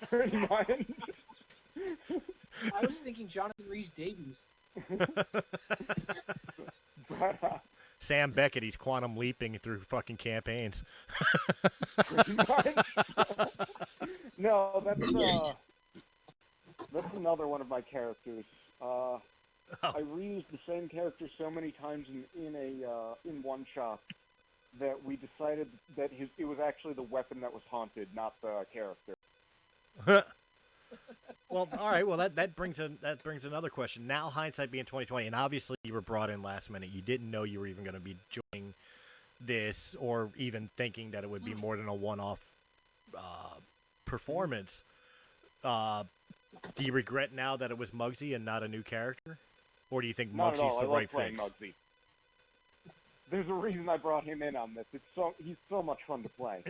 Pretty much. I was thinking Jonathan Rhys-Davies. Sam Beckett, he's quantum leaping through fucking campaigns. No, that's another one of my characters. I reused the same character so many times in one shot that we decided that it was actually the weapon that was haunted, not the character. Well, all right. Well, that brings another question. Now, hindsight being 2020, and obviously you were brought in last minute. You didn't know you were even going to be joining this, or even thinking that it would be more than a one-off performance. Do you regret now that it was Muggsy and not a new character, or do you think Not at all. Muggsy's the I right love playing fix? Muggsy. There's a reason I brought him in on this. He's so much fun to play.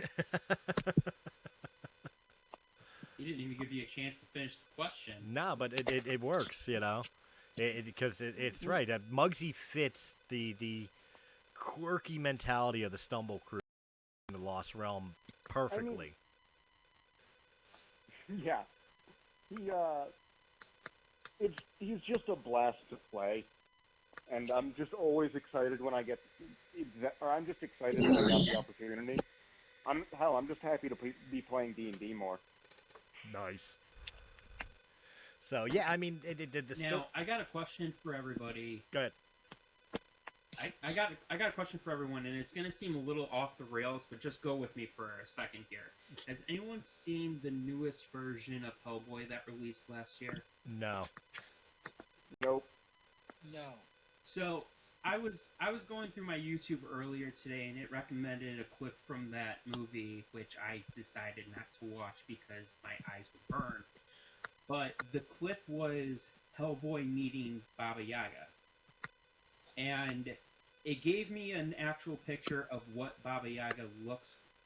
He didn't even give you a chance to finish the question. No, but it works, because it's right. Muggsy fits the quirky mentality of the Stumble Crew in the Lost Realm perfectly. Yeah. He's just a blast to play, and I'm just always excited when I get, I'm just excited that I got the opportunity. I'm just happy to be playing D&D more. Nice. So yeah, I mean, Now, I got a question for everybody. Go ahead. I got a question for everyone, and it's gonna seem a little off the rails, but just go with me for a second here. Has anyone seen the newest version of Hellboy that released last year? No. Nope. No. So I was going through my YouTube earlier today, and it recommended a clip from that movie, which I decided not to watch because my eyes would burn. But the clip was Hellboy meeting Baba Yaga, and it gave me an actual picture of what Baba Yaga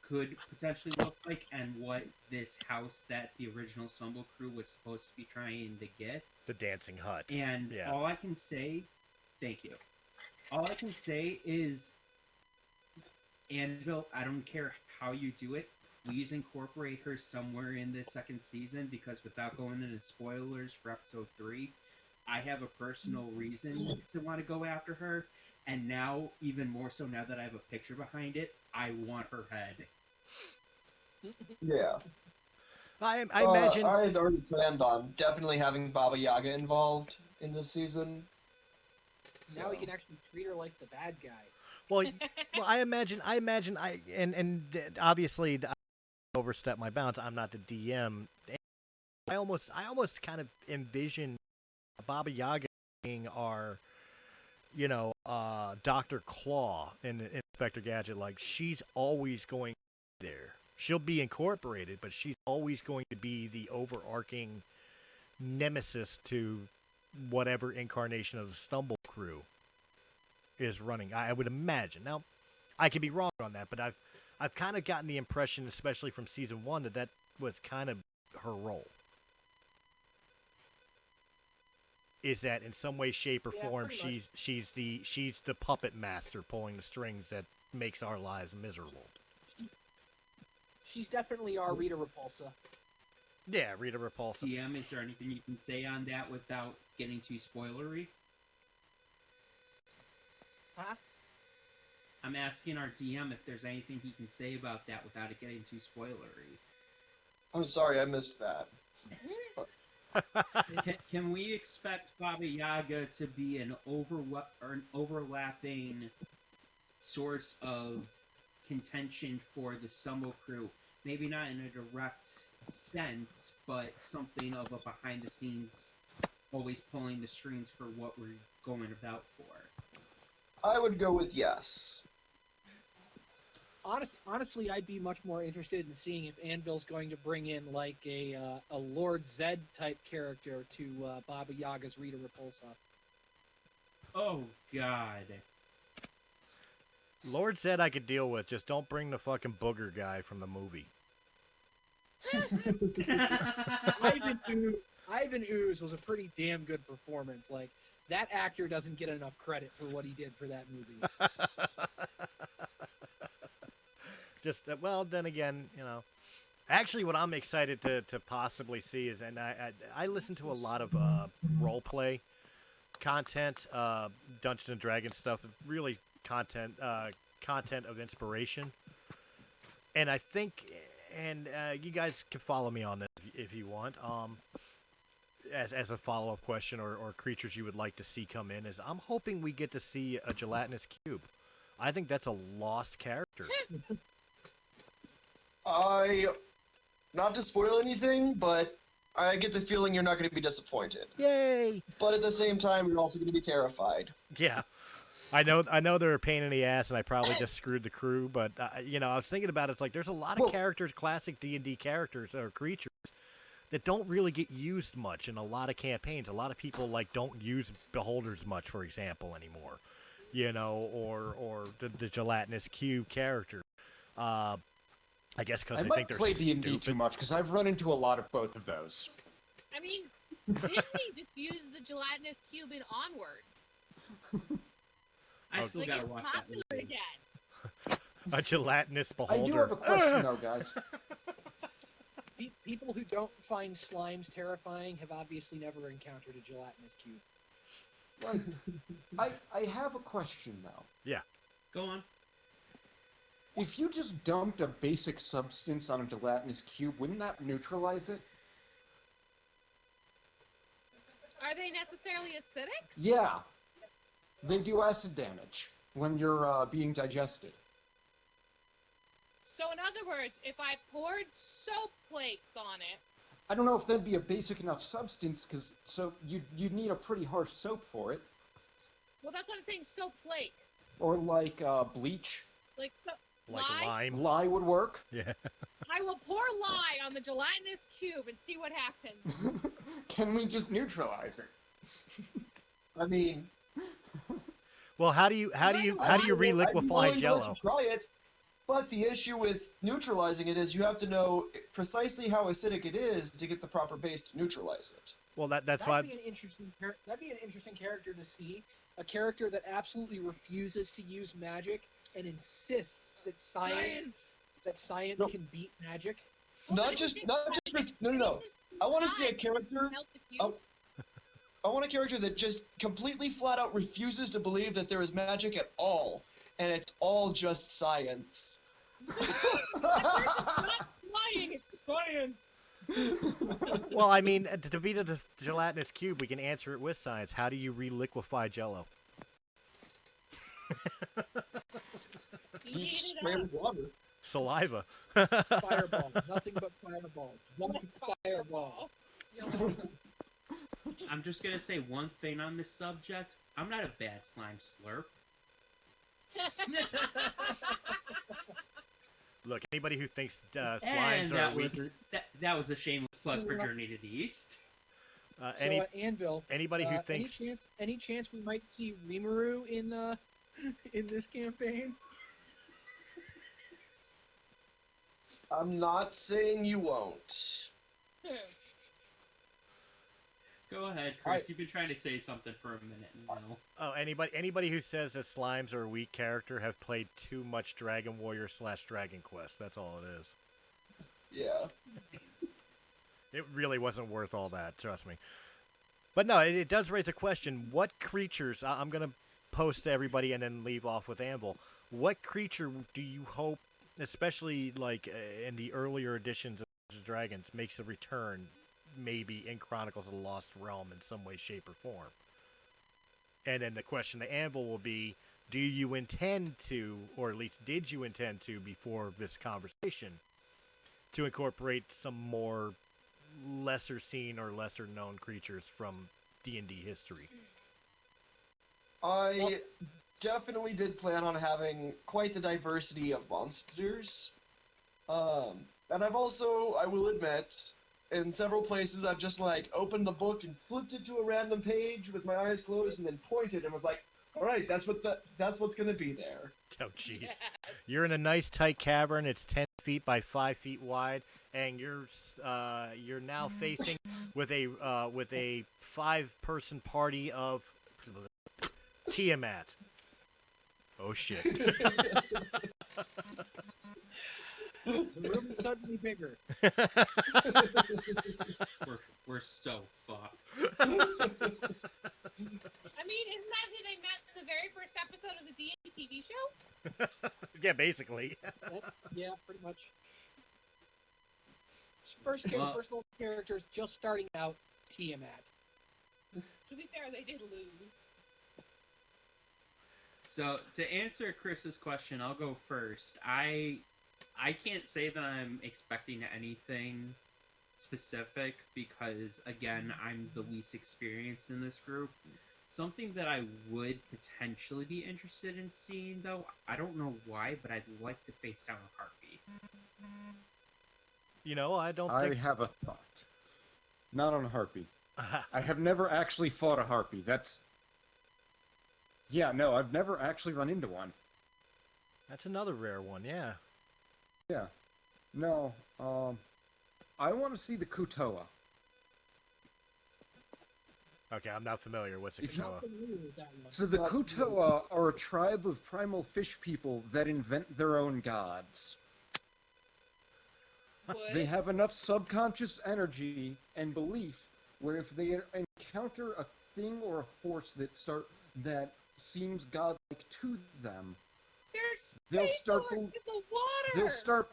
could potentially look like, and what this house that the original Stumble crew was supposed to be trying to get. The dancing hut. And Yeah. all I can say, thank you. All I can say is, Anvil, I don't care how you do it, please incorporate her somewhere in this second season, because without going into spoilers for episode 3, I have a personal reason to want to go after her, and now, even more so now that I have a picture behind it, I want her head. Yeah. I imagine... I had already planned on definitely having Baba Yaga involved in this season. Now we can actually treat her like the bad guy. Well, I imagine, and obviously I overstep my bounds. I'm not the DM. I almost kind of envision Baba Yaga being our, Dr. Claw in Inspector Gadget. Like, she's always going to be there. She'll be incorporated, but she's always going to be the overarching nemesis to whatever incarnation of the Stumble crew is running. I would imagine. Now, I could be wrong on that, but I've kind of gotten the impression, especially from season 1, that was kind of her role. Is that in some way, shape, or form she's the puppet master pulling the strings that makes our lives miserable. She's definitely our Rita Repulsa. Yeah, Rita Repulsa. DM, is there anything you can say on that without getting too spoilery? Huh? I'm asking our DM if there's anything he can say about that without it getting too spoilery. I'm sorry, I missed that. Can we expect Baba Yaga to be an overlapping source of contention for the Stumble crew? Maybe not in a direct sense, but something of a behind-the-scenes, always pulling the strings for what we're going about for. I would go with yes. Honestly, I'd be much more interested in seeing if Anvil's going to bring in like a Lord Zed type character to Baba Yaga's Rita Repulsa. Oh God. Lord Zed I could deal with, just don't bring the fucking booger guy from the movie. Ivan Ooze was a pretty damn good performance. Like, that actor doesn't get enough credit for what he did for that movie. Just, well, then again, actually what I'm excited to possibly see is, and I listen to a lot of role play content, Dungeons and Dragons stuff, really content of inspiration. And I think, and you guys can follow me on this if you want, as a follow-up question or creatures you would like to see come in, is I'm hoping we get to see a gelatinous cube. I think that's a lost character. Not to spoil anything, but I get the feeling you're not going to be disappointed. Yay! But at the same time, you're also going to be terrified. Yeah. I know they're a pain in the ass, and I probably just screwed the crew, but, I was thinking about it, it's like there's a lot of characters, classic D&D characters or creatures, that don't really get used much in a lot of campaigns. A lot of people, don't use beholders much, for example, anymore. Or the gelatinous cube character. I guess because they think they're play D&D stupid. too much, because I've run into a lot of both of those. I mean, Disney just used the gelatinous cube in Onward. I still gotta watch that popular movie. again. A gelatinous beholder. I do have a question, though, guys. People who don't find slimes terrifying have obviously never encountered a gelatinous cube. I have a question, though. Yeah. Go on. If you just dumped a basic substance on a gelatinous cube, wouldn't that neutralize it? Are they necessarily acidic? Yeah. They do acid damage when you're being digested. So in other words, if I poured soap flakes on it... I don't know if that'd be a basic enough substance, because you'd need a pretty harsh soap for it. Well, that's what I'm saying. Soap flake. Or like bleach. Like Like lye. lime. Lye would work. Yeah. I will pour lye on the gelatinous cube and see what happens. Can we just neutralize it? I mean, Well, how do you I'd be reliquefy willing to Jello? let you try it, but the issue with neutralizing it is you have to know precisely how acidic it is to get the proper base to neutralize it. Well, that's That'd why. be an interesting. That'd be an interesting character to see. A character that absolutely refuses to use magic and insists that science No. can beat magic. Not just no. I want to see a character. I want a character that just completely flat out refuses to believe that there is magic at all, and it's all just science. Not lying, it's science. Well, I mean, to beat the gelatinous cube, we can answer it with science. How do you reliquefy Jello? Heat it Spray up. with water. Saliva. Fireball, nothing but fireball. One fireball. I'm just gonna say one thing on this subject. I'm not a bad slime slurp. Look, anybody who thinks And slimes are weak, that was a shameless plug for Journey to the East. So Anvil. anybody who thinks any chance we might see Rimuru in this campaign? I'm not saying you won't. Go ahead, Chris. You've been trying to say something for a minute now. oh anybody who says that slimes are a weak character have played too much Dragon Warrior / Dragon Quest. That's all it is. Yeah. It really wasn't worth all that, trust me. But no, it does raise a question. What creatures, I'm going to post to everybody and then leave off with Anvil. What creature do you hope, especially like in the earlier editions of Dungeons & Dragons, makes a return maybe in Chronicles of the Lost Realm in some way, shape, or form? And then the question to Anvil will be, do you intend to, or at least did you intend to before this conversation, to incorporate some more lesser seen or lesser known creatures from D&D history? I definitely did plan on having quite the diversity of monsters. And I've also, I will admit, in several places I've just like opened the book and flipped it to a random page with my eyes closed and then pointed and was like, all right, that's what's going to be there. Oh, jeez. You're in a nice tight cavern. It's 10 feet by 5 feet wide, and you're now facing with a 5-person party of Tiamat. Oh shit. The room is suddenly bigger. We're so fucked. I mean, isn't that who they met in the very first episode of the D&D TV show? Yeah, basically. Yeah, pretty much. First level characters just starting out, Tiamat. To be fair, they did lose. So to answer Chris's question, I'll go first. I can't say that I'm expecting anything specific because, again, I'm the least experienced in this group. Something that I would potentially be interested in seeing, though, I don't know why, but I'd like to face down a Harpy. You know, I have a thought. Not on a Harpy. I have never actually fought a Harpy. Yeah, no, I've never actually run into one. That's another rare one, yeah. Yeah. No, I want to see the Kutoa. Okay, I'm not familiar. What's a Kutoa? So the Kutoa are a tribe of primal fish people that invent their own gods. They have enough subconscious energy and belief where if they encounter a thing or a force that seems godlike to them, they'll start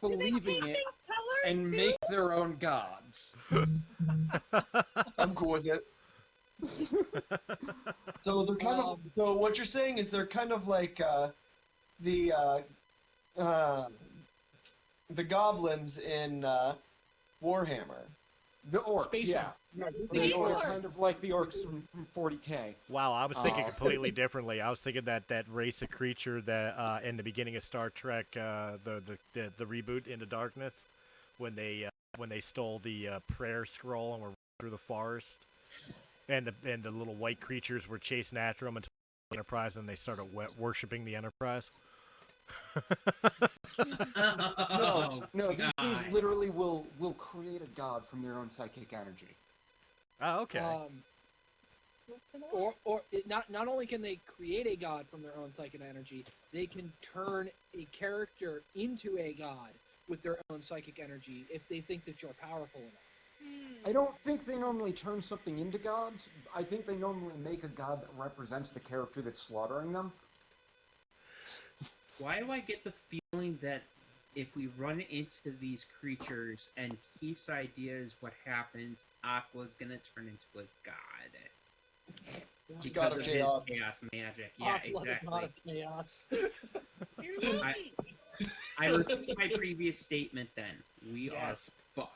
believing it and make their own gods. I'm cool with it. So they're kind of. So what you're saying is they're kind of like the goblins in Warhammer. The orcs, yeah. They are orcs. kind of like the orcs from 40K. Wow, I was thinking completely differently. I was thinking that race of creature that in the beginning of Star Trek, the reboot Into Darkness, when they stole the prayer scroll and were through the forest, and the little white creatures were chasing after them until the Enterprise, and they started worshiping the Enterprise. No, these things literally will create a god from their own psychic energy. Oh, okay. Not only can they create a god from their own psychic energy, they can turn a character into a god with their own psychic energy if they think that you're powerful enough. I don't think they normally turn something into gods. I think they normally make a god that represents the character that's slaughtering them. Why do I get the feeling that if we run into these creatures and Keith's idea is what happens, Aqua's gonna turn into a god? Because God of chaos. Chaos magic. Yeah, Aqua, the exactly. god of chaos. I repeat my previous statement then. We are fucked.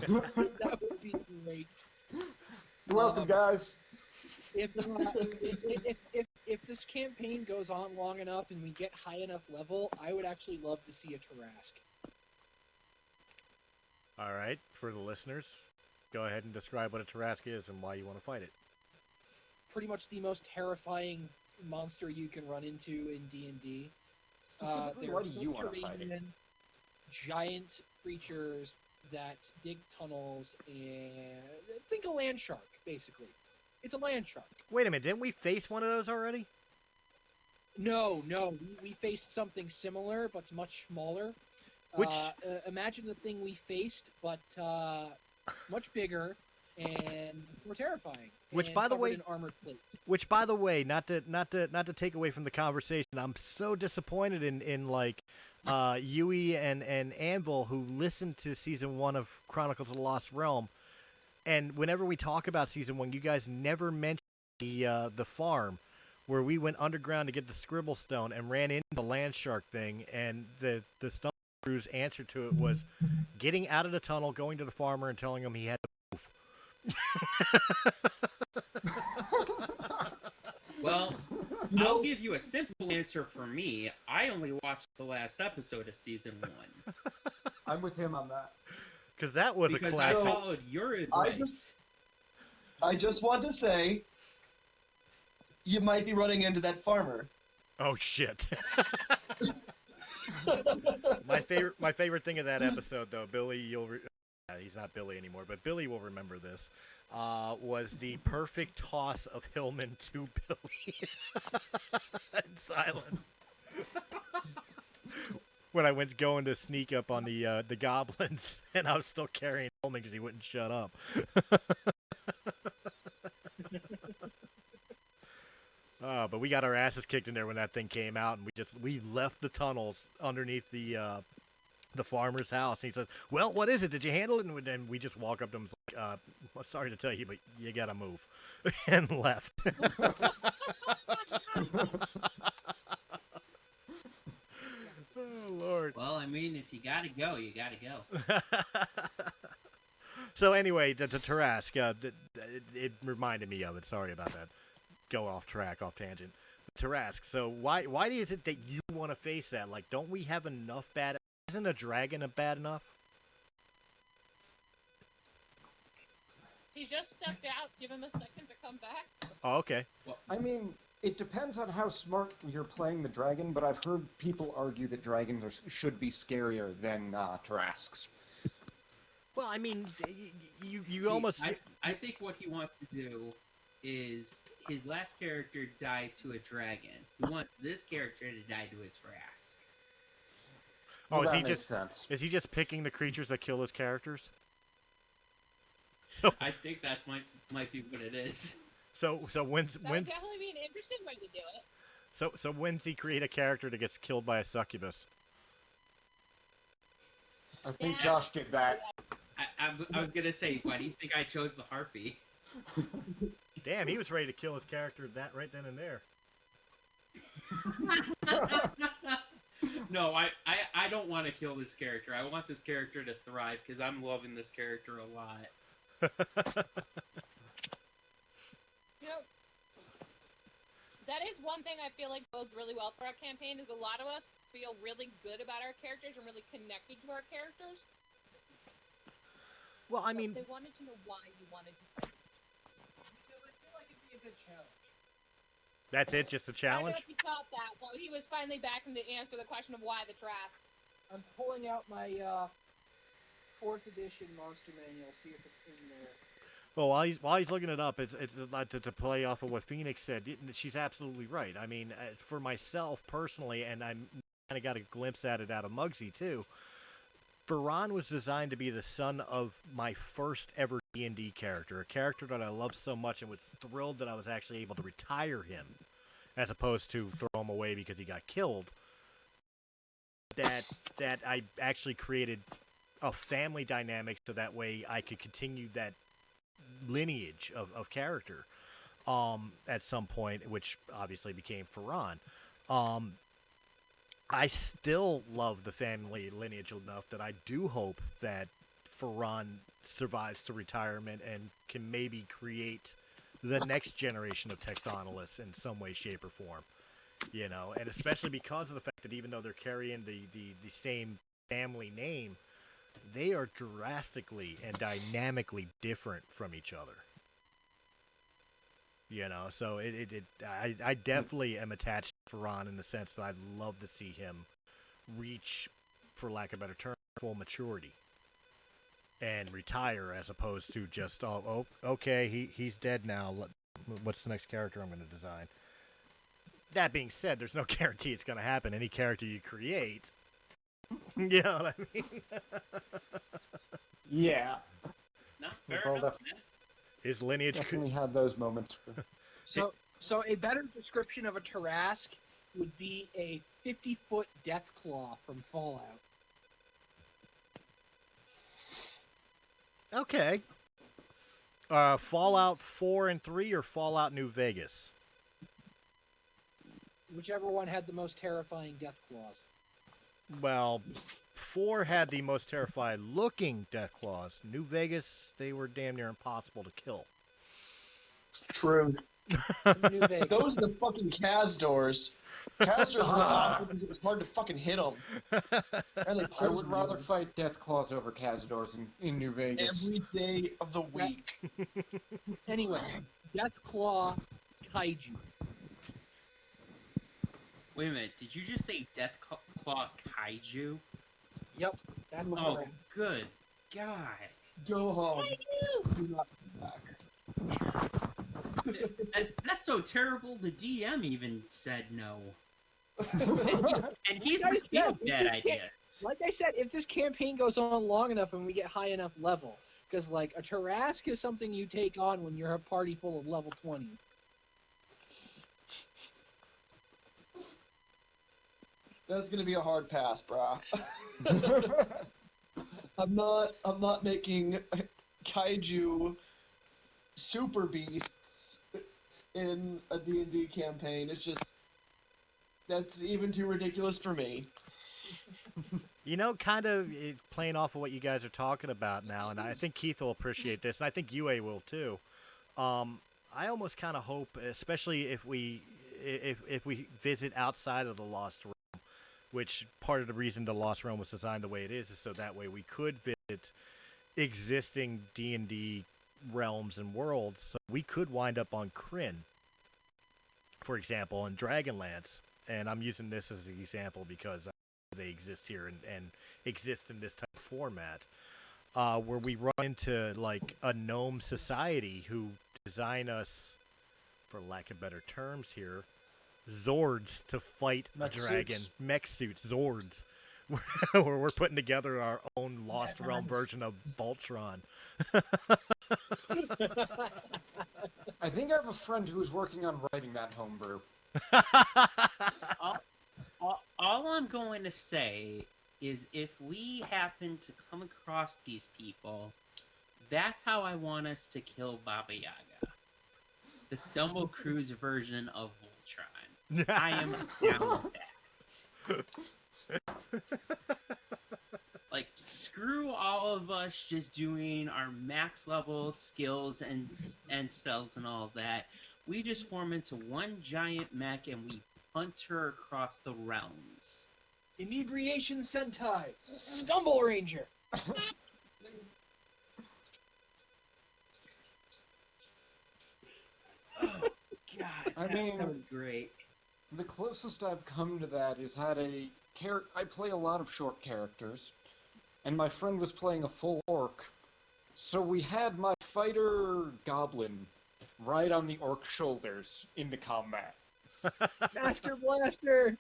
That would be great. You're welcome, guys. If this campaign goes on long enough and we get high enough level, I would actually love to see a Tarask. All right, for the listeners, go ahead and describe what a Tarask is and why you want to fight it. Pretty much the most terrifying monster you can run into in D&D. Specifically, why do you want to fight it? subterranean, giant creatures that dig tunnels and think a land shark, basically. It's a land shark. Wait a minute, didn't we face one of those already? No, we faced something similar, but much smaller. Which imagine the thing we faced, but much bigger and more terrifying. Which, and by the covered way- in armored plate. Which, by the way, not to take away from the conversation, I'm so disappointed in like Yue and Anvil, who listened to season 1 of Chronicles of the Lost Realm, and whenever we talk about season 1, you guys never mention the farm where we went underground to get the Scribble Stone and ran into the land shark thing, and the Stone Crew's answer to it was getting out of the tunnel, going to the farmer, and telling him he had to move. Well, I'll give you a simple answer for me. I only watched the last episode of season 1. I'm with him on that. Because that was Because a I classic. followed your advice. I just want to say, you might be running into that farmer. Oh shit! my favorite thing of that episode, though, Billy, he's not Billy anymore, but Billy will remember this. Was the perfect toss of Hillman to Billy in silence. When I went going to sneak up on the goblins, and I was still carrying Hillman because he wouldn't shut up. But we got our asses kicked in there when that thing came out, and we left the tunnels underneath the farmer's house. And he says, "Well, what is it? Did you handle it?" And then we just walk up to him, like, "I'm sorry to tell you, but you gotta move," and left. Oh Lord. Well, I mean, if you gotta go, you gotta go. So anyway, the Tarask, it reminded me of it. Sorry about that. Go off tangent. The Tarask. So why is it that you want to face that? Like, don't we have enough bad? Isn't a dragon bad enough? He just stepped out. Give him a second to come back. Oh, okay. I mean, it depends on how smart you're playing the dragon, but I've heard people argue that dragons should be scarier than Tarasks. Well, I mean, you See, almost. I think what he wants to do is his last character died to a dragon. He wants this character to die to a Tarask. Oh, Well, is that he makes just sense. is he just picking the creatures that kill his characters? So I think that's might be what it is. so when's That would definitely be an interesting way to do it. so when's he create a character that gets killed by a succubus? I think Yeah. Josh did that. I was gonna say, why do you think I chose the harpy? Damn, he was ready to kill his character that right then and there. No, I don't want to kill this character. I want this character to thrive because I'm loving this character a lot. You know, that is one thing I feel like bodes really well for our campaign, is a lot of us feel really good about our characters and really connected to our characters. Well, I So mean, they wanted to know why you wanted to play. I feel like it'd be a good challenge. that's it, just a I don't challenge? know if he caught that, but he was finally back to answer the question of why the trap. I'm pulling out my 4th edition monster manual, see if it's in there. Well, while he's looking it up, it's to play off of what Phoenix said. She's absolutely right. I mean, for myself personally, and I kind of got a glimpse at it out of Muggsy too. Ferran was designed to be the son of my first ever D&D character, a character that I loved so much and was thrilled that I was actually able to retire him, as opposed to throw him away because he got killed. That I actually created a family dynamic so that way I could continue that lineage of character at some point, which obviously became Ferran. I still love the family lineage enough that I do hope that Ferran survives to retirement and can maybe create the next generation of Tectonolus in some way, shape, or form. You know, and especially because of the fact that even though they're carrying the same family name, they are drastically and dynamically different from each other. You know, so I definitely am attached to Ferran in the sense that I'd love to see him reach, for lack of a better term, full maturity and retire, as opposed to just, oh okay, he's dead now. What's the next character I'm going to design? That being said, there's no guarantee it's going to happen. Any character you create, you know what I mean? Yeah. No, We've fair all enough, man. His lineage definitely had those moments. So a better description of a Tarrasque would be a 50-foot Deathclaw from Fallout. Okay. Fallout 4 and 3 or Fallout New Vegas? Whichever one had the most terrifying Deathclaws. Well, 4 had the most terrifying looking Deathclaws. New Vegas, they were damn near impossible to kill. True. New Vegas. Those are the fucking Kazdors. Kazdors were awful because it was hard to fucking hit them. And they I would rather fight Deathclaws over Kazdors in New Vegas. every day of the week. Anyway, Deathclaw Kaiju. Wait a minute, did you just say Deathclaw Kaiju? Yep, that's Oh, correct. good God. Go home. Do not come back. That's so terrible, the DM even said no. And he's Like I the said, of that idea. Like I said, if this campaign goes on long enough and we get high enough level, because like a Tarrasque is something you take on when you're a party full of level 20. That's gonna be a hard pass, brah. I'm not making kaiju super beasts in a D&D campaign. It's just that's even too ridiculous for me. You know, kind of playing off of what you guys are talking about now, and I think Keith will appreciate this, and I think Yue will too. I almost kind of hope, especially if we visit outside of the Lost Realm, which part of the reason the Lost Realm was designed the way it is so that way we could visit existing D&D realms and worlds. So we could wind up on Kryn, for example, and Dragonlance. And I'm using this as an example because they exist here and exist in this type of format, where we run into like a gnome society who design us, for lack of better terms here, Zords to fight a dragon. Mech suits, Zords. Where we're putting together our own Lost Realm version of Voltron. I think I have a friend who's working on writing that homebrew. All I'm going to say is if we happen to come across these people, that's how I want us to kill Baba Yaga. The Stumble Cruise version of Voltron. I am down with that. Like, screw all of us just doing our max level skills and spells and all of that. We just form into one giant mech and we hunt her across the realms. Inebriation Sentai, Stumble Ranger. Oh, God, I that mean- sounds great. The closest I've come to that is I play a lot of short characters, and my friend was playing a full orc, so we had my fighter goblin right on the orc shoulders in the combat. Master Blaster.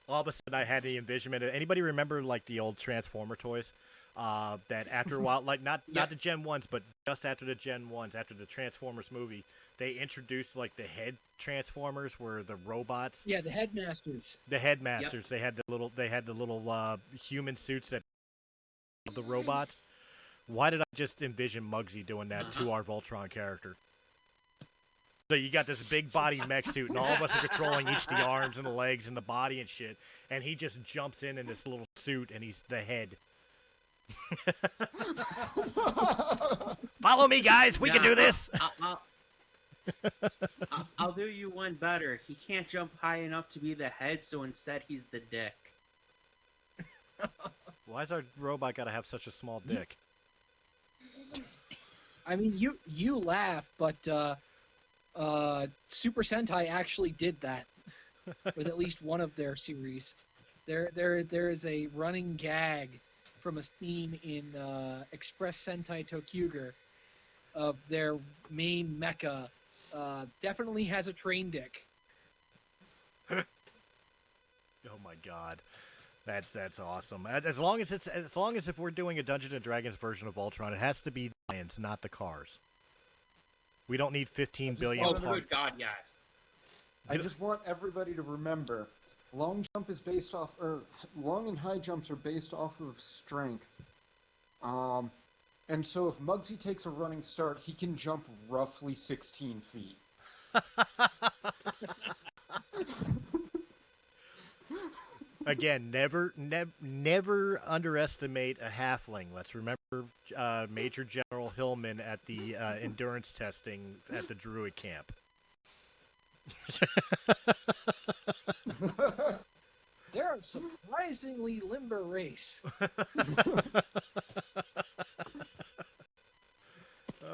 All of a sudden, I had the envisionment. Anybody remember like the old Transformer toys? That after a while, like not the Gen 1s, but just after the Gen 1s, after the Transformers movie, they introduced like the head Transformers, were the robots. Yeah, the Headmasters. The Headmasters. Yep. They had the little human suits that the robots. Why did I just envision Muggsy doing that to our Voltron character? So you got this big body mech suit, and all of us are controlling each the arms and the legs and the body and shit, and he just jumps in this little suit, and he's the head. Follow me, guys. We can do this. I'll do you one better. He can't jump high enough to be the head, so instead he's the dick. Why's our robot got to have such a small dick? I mean, you laugh, but Super Sentai actually did that with at least one of their series. There is a running gag from a scene in Express Sentai Tokyuger of their main mecha. Definitely has a train dick. Oh my god, that's awesome. As long as if we're doing a Dungeons and Dragons version of Voltron, it has to be the lions, not the cars. We don't need 15 billion Oh, parts. good God, yes. I just want everybody to remember, long jump is based off, or long and high jumps are based off of strength. And so if Muggsy takes a running start, he can jump roughly 16 feet. Again, never underestimate a halfling. Let's remember Major General Hillman at the endurance testing at the Druid camp. They're a surprisingly limber race.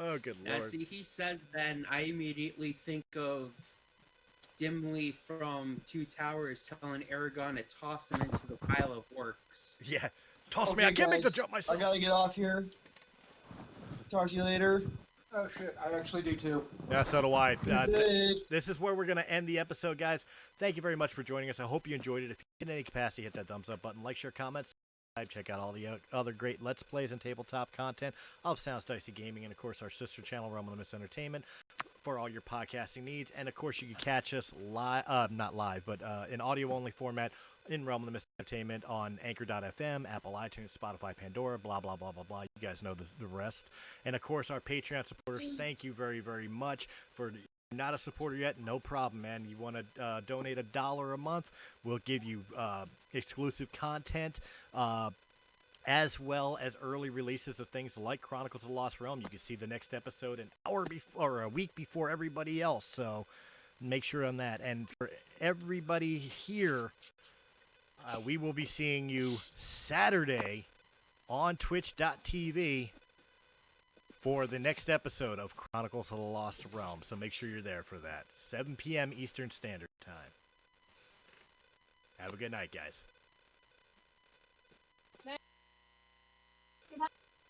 Oh, good lord. See, he says that, and I immediately think of Dimly from Two Towers telling Aragorn to toss him into the pile of orcs. Yeah, toss me. I can't make the jump myself. I gotta get off here. Talk to you later. Oh shit, I actually do too. Yeah, so do I. This is where we're going to end the episode, guys. Thank you very much for joining us. I hope you enjoyed it. If you in any capacity, hit that thumbs up button, like, share, comment, subscribe, check out all the other great Let's Plays and tabletop content of Sounds Dicey Gaming, and of course our sister channel, Realm of the Mist Entertainment, for all your podcasting needs. And of course you can catch us live, not live, but in audio-only format in Realm of the Mist Entertainment on Anchor.fm, Apple, iTunes, Spotify, Pandora, blah, blah, blah, blah, blah. You guys know the rest. And of course our Patreon supporters, thank you very, very much. For not a supporter yet, no problem, man. You want to donate $1 a month, we'll give you exclusive content, as well as early releases of things like Chronicles of the Lost Realm. You can see the next episode an hour before, or a week before everybody else, so make sure on that. And for everybody here, we will be seeing you Saturday on twitch.tv for the next episode of Chronicles of the Lost Realm, so make sure you're there for that. 7 p.m. Eastern Standard Time. Have a good night, guys.